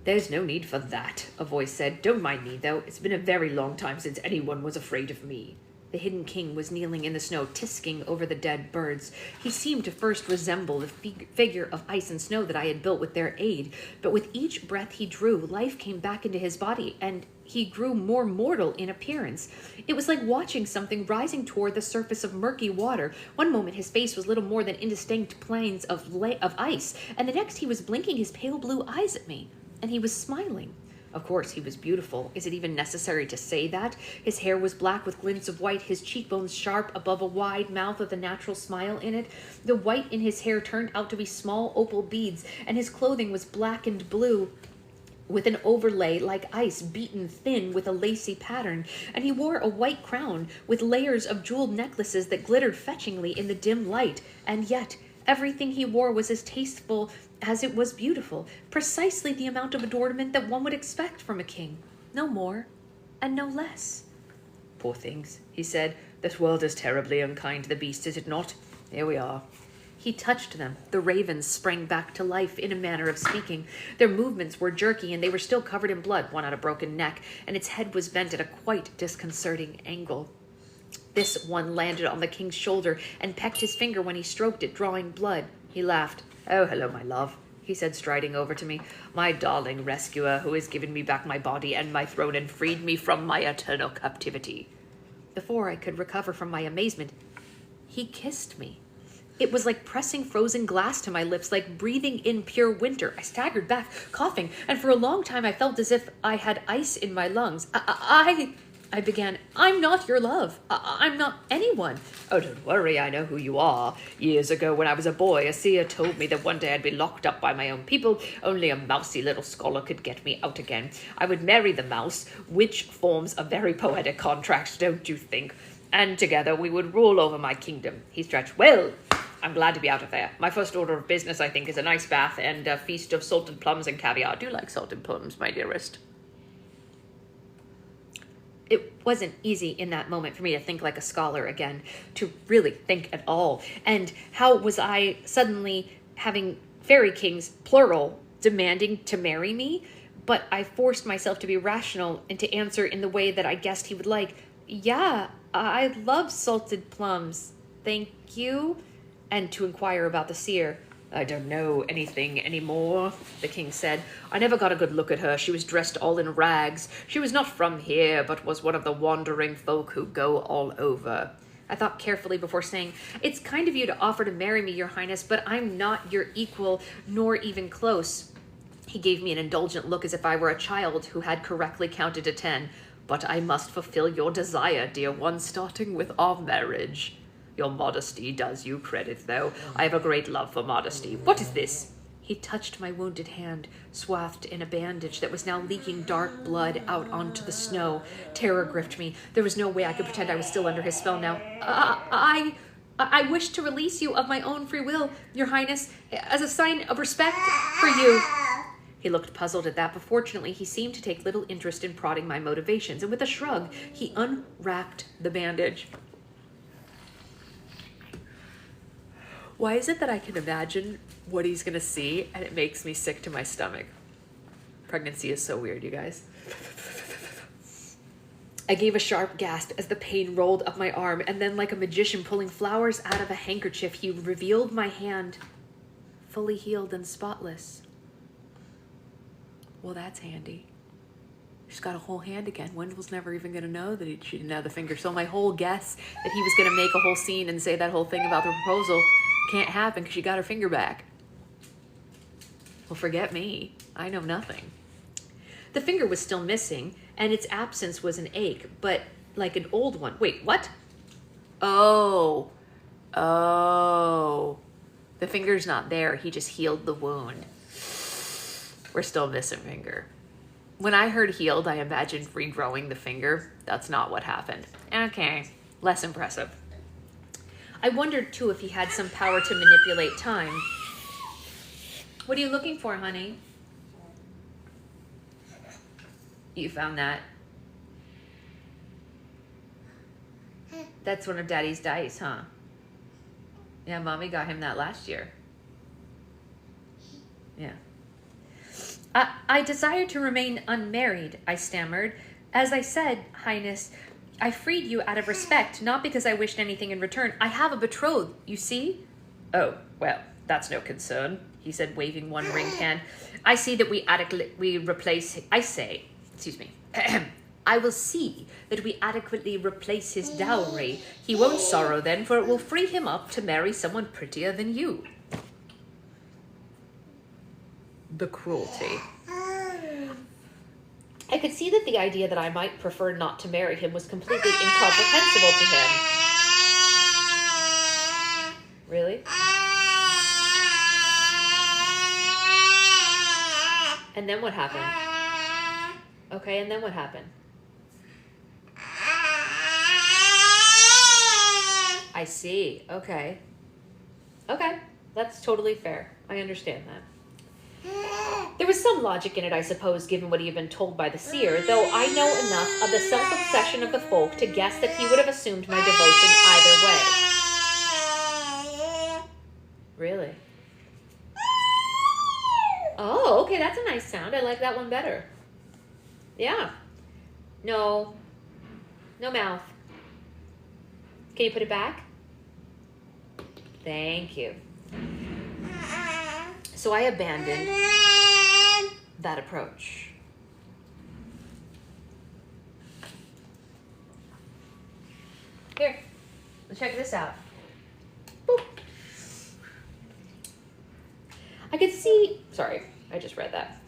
"There's no need for that," a voice said. "Don't mind me, though. It's been a very long time since anyone was afraid of me." The hidden king was kneeling in the snow, tisking over the dead birds. He seemed to first resemble the figure of ice and snow that I had built with their aid, but with each breath he drew, life came back into his body, and he grew more mortal in appearance. It was like watching something rising toward the surface of murky water. One moment his face was little more than indistinct plains of ice, and the next he was blinking his pale blue eyes at me, and he was smiling. Of course, he was beautiful. Is it even necessary to say that? His hair was black with glints of white, his cheekbones sharp above a wide mouth with a natural smile in it. The white in his hair turned out to be small opal beads, and his clothing was black and blue, with an overlay like ice, beaten thin with a lacy pattern, and he wore a white crown with layers of jeweled necklaces that glittered fetchingly in the dim light, and yet everything he wore was as tasteful as it was beautiful, precisely the amount of adornment that one would expect from a king, no more and no less. "Poor things," he said. "This world is terribly unkind to the beasts, is it not? Here we are." He touched them. The ravens sprang back to life, in a manner of speaking. Their movements were jerky, and they were still covered in blood. One had a broken neck, and its head was bent at a quite disconcerting angle. This one landed on the king's shoulder and pecked his finger when he stroked it, drawing blood. He laughed. "Oh, hello, my love," he said, striding over to me. "My darling rescuer, who has given me back my body and my throne and freed me from my eternal captivity." Before I could recover from my amazement, he kissed me. It was like pressing frozen glass to my lips, like breathing in pure winter. I staggered back, coughing, and for a long time I felt as if I had ice in my lungs. I began. "I'm not your love. I'm not anyone." "Oh, don't worry, I know who you are. Years ago, when I was a boy, a seer told me that one day I'd be locked up by my own people. Only a mousy little scholar could get me out again. I would marry the mouse, which forms a very poetic contract, don't you think? And together we would rule over my kingdom." He stretched. "Well, I'm glad to be out of there. My first order of business, I think, is a nice bath and a feast of salted plums and caviar. Do you like salted plums, my dearest?" It wasn't easy in that moment for me to think like a scholar again, to really think at all. And how was I suddenly having fairy kings, plural, demanding to marry me? But I forced myself to be rational and to answer in the way that I guessed he would like. "Yeah, I love salted plums. Thank you." And to inquire about the seer. "I don't know anything anymore," the king said. "I never got a good look at her. She was dressed all in rags. She was not from here, but was one of the wandering folk who go all over." I thought carefully before saying, "It's kind of you to offer to marry me, your highness, but I'm not your equal, nor even close." He gave me an indulgent look as if I were a child who had correctly counted to 10. "But I must fulfill your desire, dear one, starting with our marriage. Your modesty does you credit, though. I have a great love for modesty. What is this?" He touched my wounded hand, swathed in a bandage that was now leaking dark blood out onto the snow. Terror gripped me. There was no way I could pretend I was still under his spell now. I wish to release you of my own free will, your highness, as a sign of respect for you." He looked puzzled at that, but fortunately he seemed to take little interest in prodding my motivations, and with a shrug, he unwrapped the bandage. Why is it that I can imagine what he's going to see and it makes me sick to my stomach? Pregnancy is so weird, you guys. I gave a sharp gasp as the pain rolled up my arm, and then like a magician pulling flowers out of a handkerchief, he revealed my hand, fully healed and spotless. Well, that's handy. She's got a whole hand again. Wendell's never even going to know that she didn't have the finger. So my whole guess that he was going to make a whole scene and say that whole thing about the proposal can't happen because she got her finger back. Well, forget me. I know nothing. The finger was still missing, and its absence was an ache, but like an old one. Wait, what? Oh. The finger's not there. He just healed the wound. We're still missing finger. When I heard healed, I imagined regrowing the finger. That's not what happened. Okay, less impressive. I wondered, too, if he had some power to manipulate time. What are you looking for, honey? You found that? That's one of Daddy's dice, huh? Yeah, Mommy got him that last year. Yeah. I desire to remain unmarried, I stammered. As I said, Highness, I freed you out of respect, not because I wished anything in return. I have a betrothed, you see? Oh, well, that's no concern, he said, waving one ringed hand. I see that we replace... I say, excuse me. I will see that we adequately replace his dowry. He won't sorrow then, for it will free him up to marry someone prettier than you. The cruelty. I could see that the idea that I might prefer not to marry him was completely incomprehensible to him. Really? And then what happened? Okay, and then what happened? I see. Okay. Okay. That's totally fair. I understand that. There was some logic in it, I suppose, given what he had been told by the seer, though I know enough of the self-obsession of the folk to guess that he would have assumed my devotion either way. Really? Oh, okay, that's a nice sound. I like that one better. Yeah. No. No mouth. Can you put it back? Thank you. So I abandoned that approach. Here, let's check this out. Boop. I could see... Sorry, I just read that.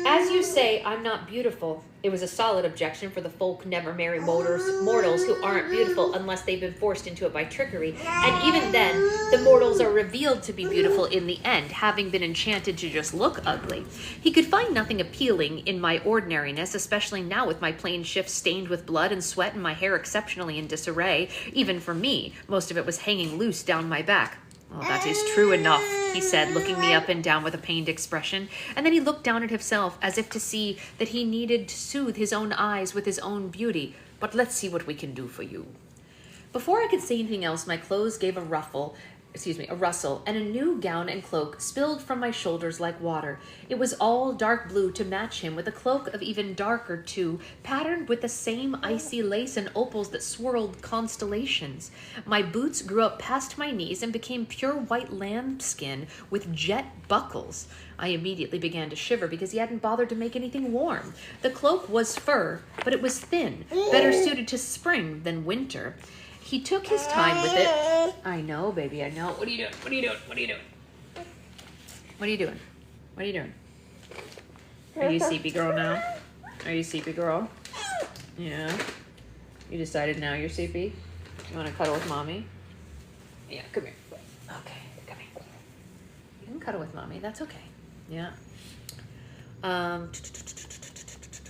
As you say, I'm not beautiful. It was a solid objection, for the folk never marry mortals who aren't beautiful unless they've been forced into it by trickery. And even then, the mortals are revealed to be beautiful in the end, having been enchanted to just look ugly. He could find nothing appealing in my ordinariness, especially now with my plain shift stained with blood and sweat and my hair exceptionally in disarray. Even for me, most of it was hanging loose down my back. Well, that is true enough, he said, looking me up and down with a pained expression. And then he looked down at himself as if to see that he needed to soothe his own eyes with his own beauty. But let's see what we can do for you. Before I could say anything else, my clothes gave a rustle, and a new gown and cloak spilled from my shoulders like water. It was all dark blue to match him, with a cloak of even darker too, patterned with the same icy lace and opals that swirled constellations. My boots grew up past my knees and became pure white lambskin with jet buckles. I immediately began to shiver because he hadn't bothered to make anything warm. The cloak was fur, but it was thin, better suited to spring than winter. He took his time with it. I know, baby, I know. What are you doing? What are you doing? What are you doing? What are you doing? What are you doing? Are you sleepy girl now? Are you sleepy girl? Yeah. You decided now you're sleepy? You want to cuddle with Mommy? Yeah, come here. Okay, come here. You can cuddle with Mommy. That's okay. Yeah.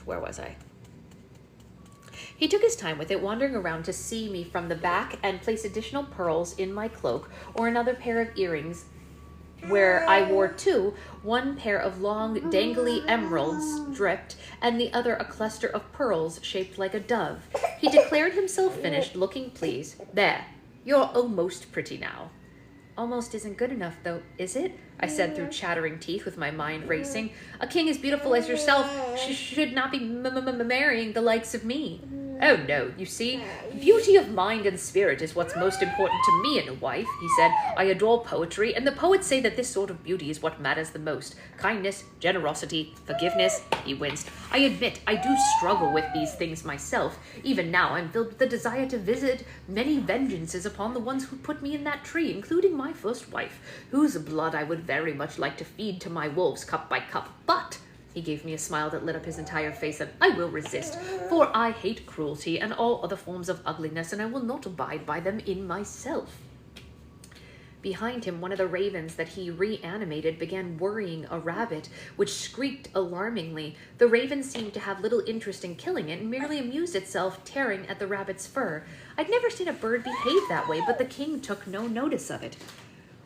Where was I? He took his time with it, wandering around to see me from the back and place additional pearls in my cloak or another pair of earrings where I wore two, one pair of long, dangly emeralds dripped, and the other a cluster of pearls shaped like a dove. He declared himself finished, looking pleased. There, you're almost pretty now. Almost isn't good enough, though, is it? I said through chattering teeth with my mind racing. A king as beautiful as yourself should not be marrying the likes of me. Oh, no, you see, beauty of mind and spirit is what's most important to me in a wife, he said. I adore poetry, and the poets say that this sort of beauty is what matters the most. Kindness, generosity, forgiveness, he winced. I admit, I do struggle with these things myself. Even now, I'm filled with the desire to visit many vengeances upon the ones who put me in that tree, including my first wife, whose blood I would very much like to feed to my wolves cup by cup. But he gave me a smile that lit up his entire face, and I will resist, for I hate cruelty and all other forms of ugliness, and I will not abide by them in myself. Behind him, one of the ravens that he reanimated began worrying a rabbit, which squeaked alarmingly. The raven seemed to have little interest in killing it and merely amused itself tearing at the rabbit's fur. I'd never seen a bird behave that way, but the king took no notice of it.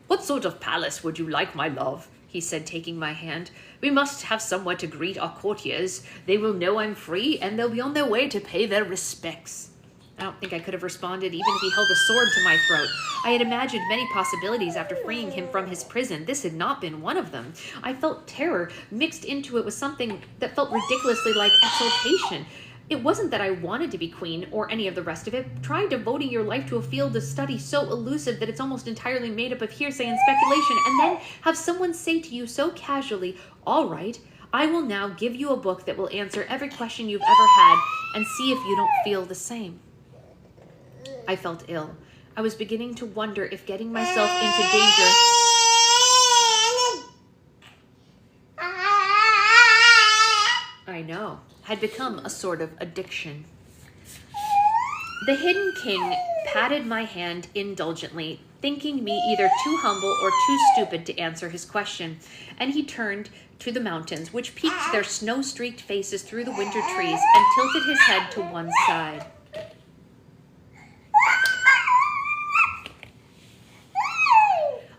What sort of palace would you like, my love? he said, taking my hand. We must have somewhere to greet our courtiers. They will know I'm free, and they'll be on their way to pay their respects. I don't think I could have responded even if he held a sword to my throat. I had imagined many possibilities after freeing him from his prison. This had not been one of them. I felt terror mixed into it with something that felt ridiculously like exultation. It wasn't that I wanted to be queen or any of the rest of it. Try devoting your life to a field of study so elusive that it's almost entirely made up of hearsay and speculation, and then have someone say to you so casually, "All right, I will now give you a book that will answer every question you've ever had and see if you don't feel the same." I felt ill. I was beginning to wonder if getting myself into danger had become a sort of addiction. The Hidden King patted my hand indulgently, thinking me either too humble or too stupid to answer his question, and he turned to the mountains, which peeked their snow-streaked faces through the winter trees, and tilted his head to one side.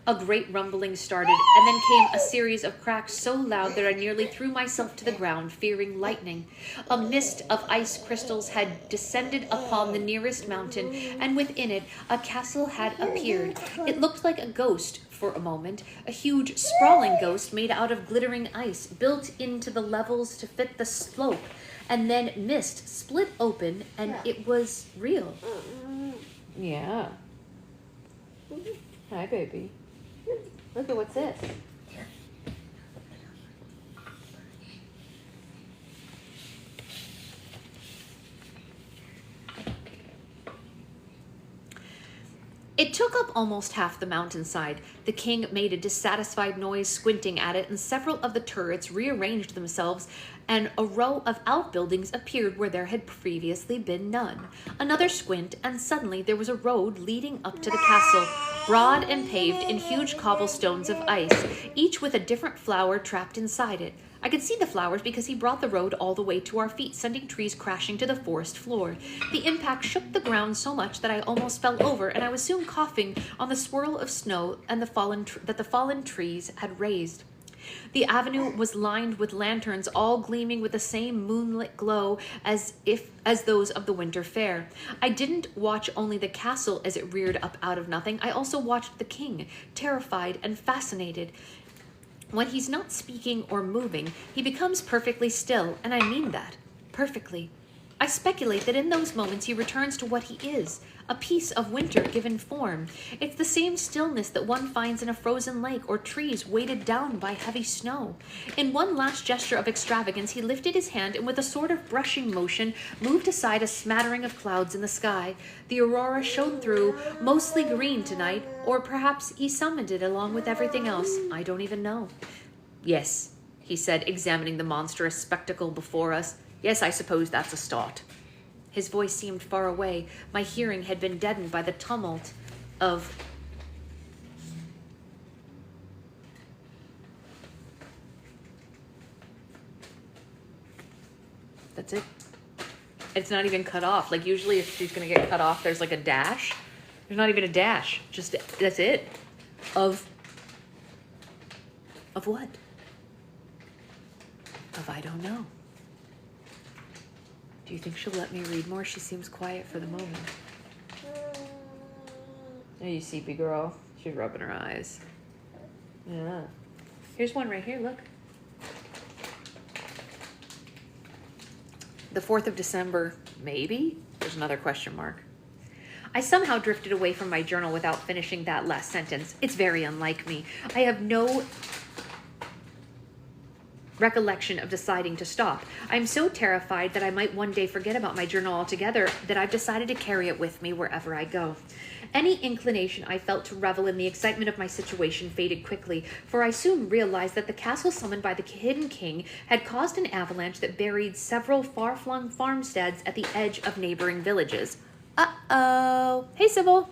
A great rumbling started, and then came a series of cracks so loud that I nearly threw myself to the ground, fearing lightning. A mist of ice crystals had descended upon the nearest mountain, and within it a castle had appeared. It looked like a ghost for a moment, a huge, sprawling ghost made out of glittering ice, built into the levels to fit the slope, and then mist split open, and it was real. Yeah. Hi, baby. Look at what's this. It took up almost half the mountainside. The king made a dissatisfied noise squinting at it, and several of the turrets rearranged themselves, and a row of outbuildings appeared where there had previously been none. Another squint, and suddenly there was a road leading up to the castle, broad and paved in huge cobblestones of ice, each with a different flower trapped inside it. I could see the flowers because he brought the road all the way to our feet, sending trees crashing to the forest floor. The impact shook the ground so much that I almost fell over, and I was soon coughing on the swirl of snow and the fallen trees had raised. The avenue was lined with lanterns, all gleaming with the same moonlit glow as those of the winter fair. I didn't watch only the castle as it reared up out of nothing. I also watched the king, terrified and fascinated. When he's not speaking or moving, he becomes perfectly still, and I mean that, perfectly. I speculate that in those moments he returns to what he is, a piece of winter given form. It's the same stillness that one finds in a frozen lake or trees weighted down by heavy snow. In one last gesture of extravagance, he lifted his hand and with a sort of brushing motion moved aside a smattering of clouds in the sky. The aurora shone through, mostly green tonight, or perhaps he summoned it along with everything else. I don't even know. Yes, he said, examining the monstrous spectacle before us. Yes, I suppose that's a start. His voice seemed far away. My hearing had been deadened by the tumult of... That's it. It's not even cut off. Like usually if she's going to get cut off, there's like a dash. There's not even a dash. Just, that's it. Of what? Of I don't know. Do you think she'll let me read more? She seems quiet for the moment. Oh, you sleepy girl. She's rubbing her eyes. Yeah. Here's one right here, look. The 4th of December, maybe? There's another question mark. I somehow drifted away from my journal without finishing that last sentence. It's very unlike me. I have no recollection of deciding to stop. I'm so terrified that I might one day forget about my journal altogether that I've decided to carry it with me wherever I go. Any inclination I felt to revel in the excitement of my situation faded quickly, for I soon realized that the castle summoned by the Hidden King had caused an avalanche that buried several far-flung farmsteads at the edge of neighboring villages. Uh-oh. Hey, Sybil.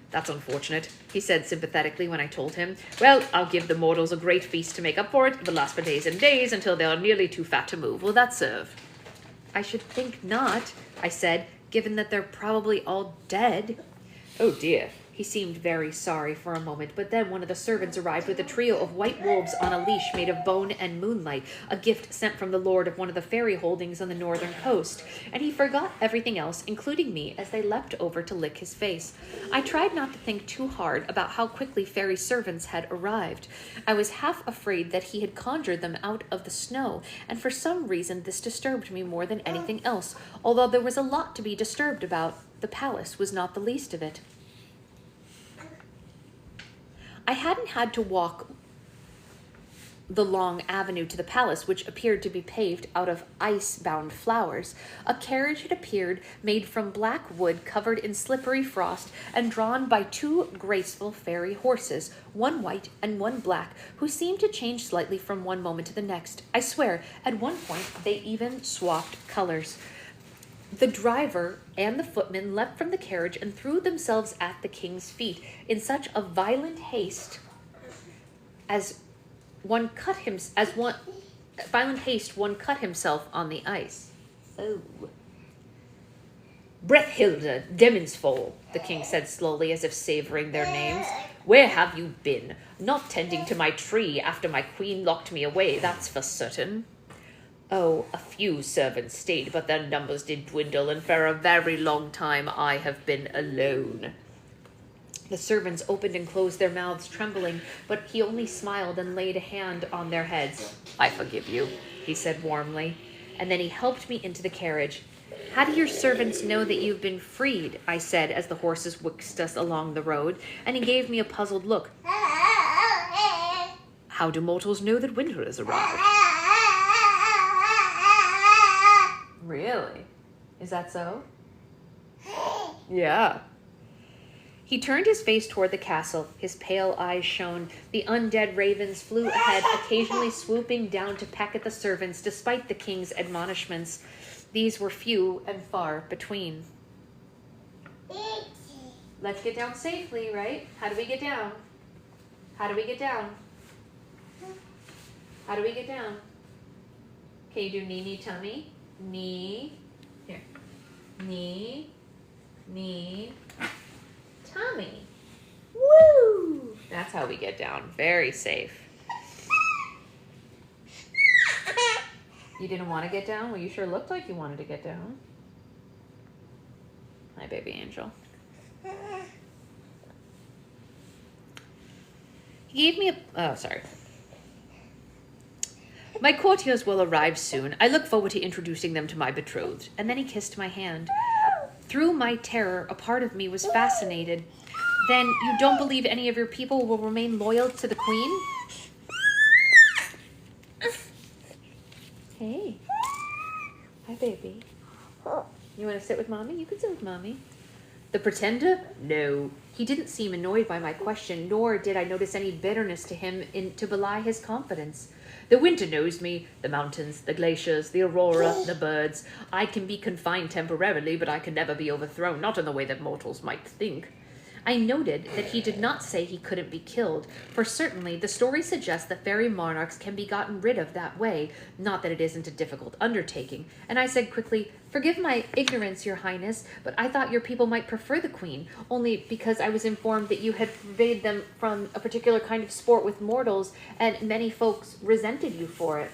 That's unfortunate, he said sympathetically when I told him. Well, I'll give the mortals a great feast to make up for it. It will last for days and days until they are nearly too fat to move. Will that serve? I should think not, I said, given that they're probably all dead. Oh dear, He seemed very sorry for a moment, but then one of the servants arrived with a trio of white wolves on a leash made of bone and moonlight, a gift sent from the lord of one of the fairy holdings on the northern coast, and he forgot everything else, including me, as they leapt over to lick his face. I tried not to think too hard about how quickly fairy servants had arrived. I was half afraid that he had conjured them out of the snow, and for some reason this disturbed me more than anything else, although there was a lot to be disturbed about. The palace was not the least of it. I hadn't had to walk the long avenue to the palace, which appeared to be paved out of ice-bound flowers. A carriage had appeared, made from black wood covered in slippery frost, and drawn by two graceful fairy horses, one white and one black, who seemed to change slightly from one moment to the next. I swear, at one point they even swapped colors. The driver and the footman leapt from the carriage and threw themselves at the king's feet in such a violent haste one cut himself on the ice. Oh. Brethilda Demonsfall, the king said slowly, as if savoring their names. Where have you been? Not tending to my tree after my queen locked me away, that's for certain. Oh, a few servants stayed, but their numbers did dwindle, and for a very long time I have been alone. The servants opened and closed their mouths, trembling, but he only smiled and laid a hand on their heads. I forgive you, he said warmly, and then he helped me into the carriage. How do your servants know that you've been freed? I said as the horses whisked us along the road, and he gave me a puzzled look. How do mortals know that winter has arrived? Really? Is that so? Yeah. He turned his face toward the castle. His pale eyes shone. The undead ravens flew ahead, occasionally swooping down to peck at the servants, despite the king's admonishments. These were few and far between. Let's get down safely, right? How do we get down? How do we get down? How do we get down? Can you do knee, tummy? Knee. Here. Knee. Knee. Tummy. Woo! That's how we get down. Very safe. You didn't want to get down? Well, you sure looked like you wanted to get down. Hi, baby angel. He gave me a... Oh, sorry. My courtiers will arrive soon. I look forward to introducing them to my betrothed. And then he kissed my hand. Through my terror, a part of me was fascinated. Then you don't believe any of your people will remain loyal to the queen? Hey. Hi, baby. You want to sit with mommy? You can sit with mommy. The pretender? No. He didn't seem annoyed by my question, nor did I notice any bitterness to him to belie his confidence. The winter knows me, the mountains, the glaciers, the aurora, the birds. I can be confined temporarily, but I can never be overthrown, not in the way that mortals might think. I noted that he did not say he couldn't be killed, for certainly the story suggests that fairy monarchs can be gotten rid of that way, not that it isn't a difficult undertaking. And I said quickly, "Forgive my ignorance, your highness, but I thought your people might prefer the queen, only because I was informed that you had forbade them from a particular kind of sport with mortals, and many folks resented you for it."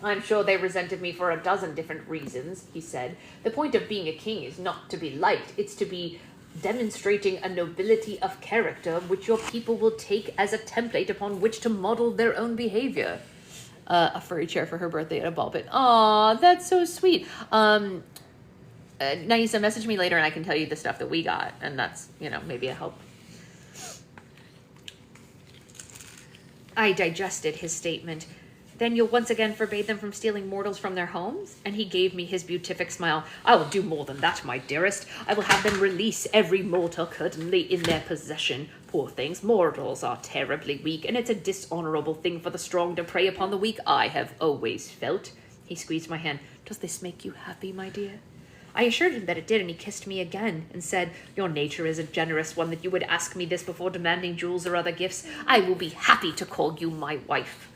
"I'm sure they resented me for a dozen different reasons," he said. "The point of being a king is not to be liked, it's to be demonstrating a nobility of character which your people will take as a template upon which to model their own behavior." A furry chair for her birthday and a ball pit. Aw, that's so sweet. Naisa, message me later and I can tell you the stuff that we got, and that's, maybe a help. I digested his statement. "Then you'll once again forbade them from stealing mortals from their homes?" And he gave me his beatific smile. "I will do more than that, my dearest. I will have them release every mortal currently in their possession. Poor things, mortals are terribly weak, and it's a dishonorable thing for the strong to prey upon the weak, I have always felt." He squeezed my hand. "Does this make you happy, my dear?" I assured him that it did, and he kissed me again and said, "Your nature is a generous one that you would ask me this before demanding jewels or other gifts. I will be happy to call you my wife."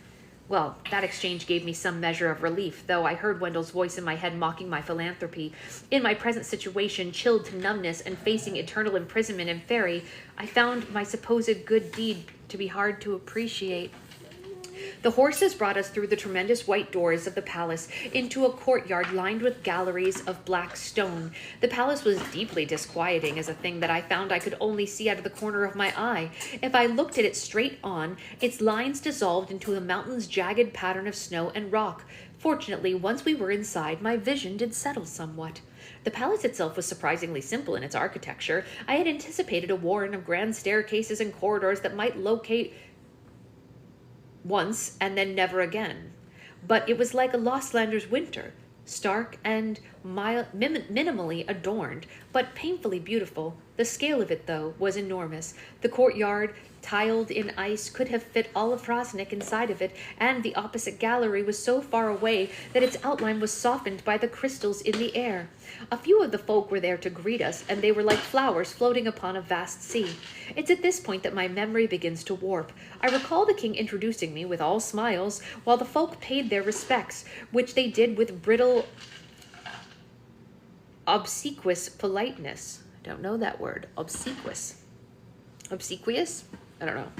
Well, that exchange gave me some measure of relief, though I heard Wendell's voice in my head mocking my philanthropy. In my present situation, chilled to numbness and facing eternal imprisonment in Fairy, I found my supposed good deed to be hard to appreciate. The horses brought us through the tremendous white doors of the palace into a courtyard lined with galleries of black stone. The palace was deeply disquieting as a thing that I found I could only see out of the corner of my eye. If I looked at it straight on, its lines dissolved into the mountain's jagged pattern of snow and rock. Fortunately, once we were inside, my vision did settle somewhat. The palace itself was surprisingly simple in its architecture. I had anticipated a warren of grand staircases and corridors that might locate once and then never again. But it was like a Lost Lander's winter, stark and minimally adorned, but painfully beautiful. The scale of it, though, was enormous. The courtyard, tiled in ice, could have fit all of Frosnick inside of it, and the opposite gallery was so far away that its outline was softened by the crystals in the air. A few of the folk were there to greet us, and they were like flowers floating upon a vast sea. It's at this point that my memory begins to warp. I recall the king introducing me with all smiles, while the folk paid their respects, which they did with brittle, obsequious politeness. I don't know that word. Obsequious? I don't know.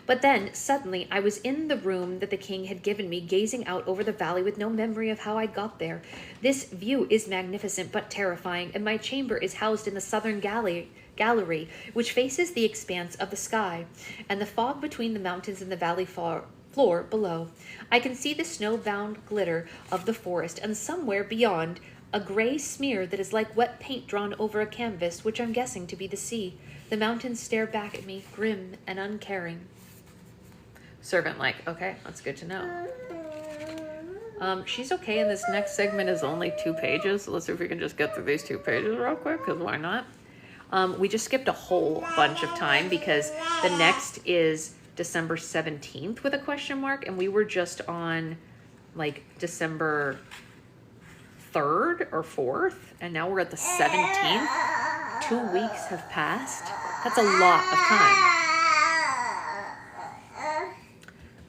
But then, suddenly, I was in the room that the king had given me, gazing out over the valley with no memory of how I got there. This view is magnificent but terrifying, and my chamber is housed in the southern gallery, which faces the expanse of the sky, and the fog between the mountains and the valley floor below. I can see the snow-bound glitter of the forest, and somewhere beyond, a gray smear that is like wet paint drawn over a canvas, which I'm guessing to be the sea. The mountains stare back at me, grim and uncaring. Servant like, okay, that's good to know. She's okay, and this next segment is only 2 pages. So let's see if we can just get through these 2 pages real quick, because why not? We just skipped a whole bunch of time because the next is December 17th with a question mark, and we were just on like December 3rd or 4th, and now we're at the 17th. 2 weeks have passed. That's a lot of time.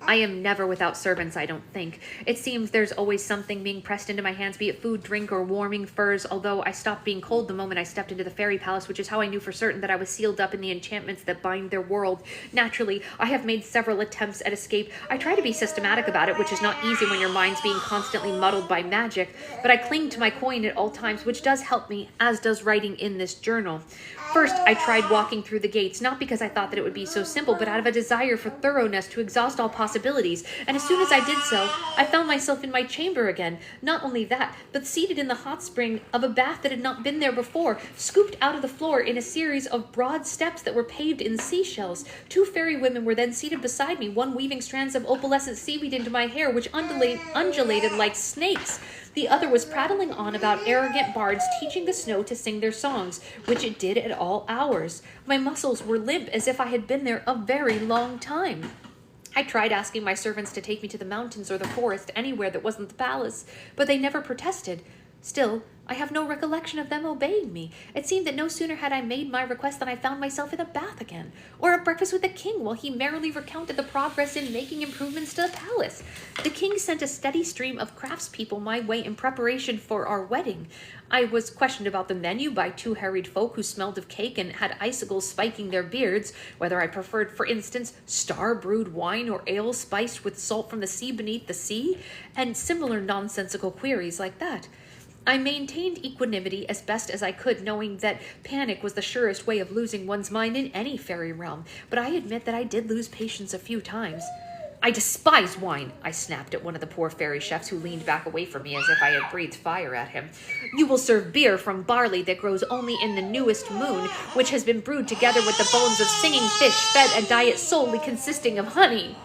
I am never without servants, I don't think. It seems there's always something being pressed into my hands, be it food, drink, or warming furs, although I stopped being cold the moment I stepped into the fairy palace, which is how I knew for certain that I was sealed up in the enchantments that bind their world. Naturally, I have made several attempts at escape. I try to be systematic about it, which is not easy when your mind's being constantly muddled by magic, but I cling to my coin at all times, which does help me, as does writing in this journal. First, I tried walking through the gates, not because I thought that it would be so simple, but out of a desire for thoroughness to exhaust all possibilities. And as soon as I did so, I found myself in my chamber again. Not only that, but seated in the hot spring of a bath that had not been there before, scooped out of the floor in a series of broad steps that were paved in seashells. 2 fairy women were then seated beside me, one weaving strands of opalescent seaweed into my hair, which undulated like snakes. The other was prattling on about arrogant bards teaching the snow to sing their songs, which it did at all hours. My muscles were limp as if I had been there a very long time. I tried asking my servants to take me to the mountains or the forest, anywhere that wasn't the palace, but they never protested. Still, I have no recollection of them obeying me. It seemed that no sooner had I made my request than I found myself in a bath again, or at breakfast with the king while he merrily recounted the progress in making improvements to the palace. The king sent a steady stream of craftspeople my way in preparation for our wedding. I was questioned about the menu by 2 harried folk who smelled of cake and had icicles spiking their beards, whether I preferred, for instance, star-brewed wine or ale spiced with salt from the sea beneath the sea, and similar nonsensical queries like that. I maintained equanimity as best as I could, knowing that panic was the surest way of losing one's mind in any fairy realm, but I admit that I did lose patience a few times. I despise wine, I snapped at one of the poor fairy chefs who leaned back away from me as if I had breathed fire at him. You will serve beer from barley that grows only in the newest moon, which has been brewed together with the bones of singing fish, fed a diet solely consisting of honey.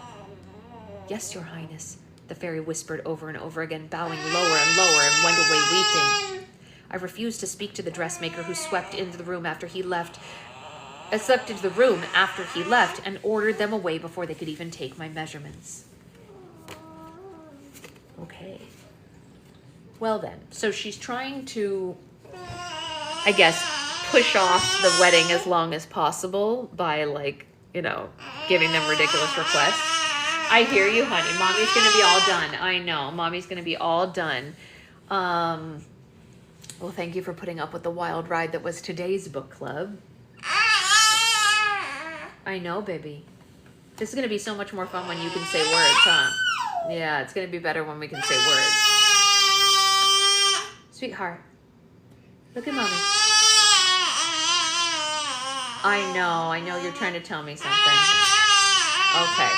Yes, your highness, the fairy whispered over and over again, bowing lower and lower, and went away weeping. I refused to speak to the dressmaker who swept into the room after he left, and ordered them away before they could even take my measurements. Okay. Well then, so she's trying to, I guess, push off the wedding as long as possible by, like, you know, giving them ridiculous requests. I hear you, honey. Mommy's gonna be all done. I know. Mommy's gonna be all done. Well, thank you for putting up with the wild ride that was today's book club. I know, baby. This is gonna be so much more fun when you can say words, huh? Yeah, it's gonna be better when we can say words. Sweetheart, look at Mommy. I know you're trying to tell me something. Okay.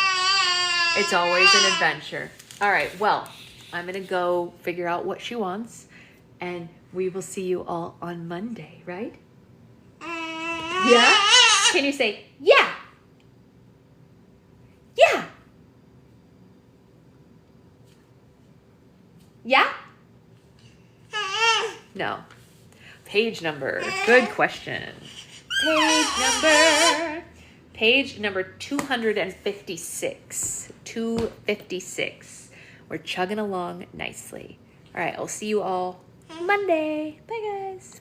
It's always an adventure. All right, well, I'm gonna go figure out what she wants, and we will see you all on Monday, right? Yeah? Can you say, yeah? Yeah. Yeah? No. Page number. Good question. Page number 256. 256. We're chugging along nicely. All right, I'll see you all Monday. Bye, guys.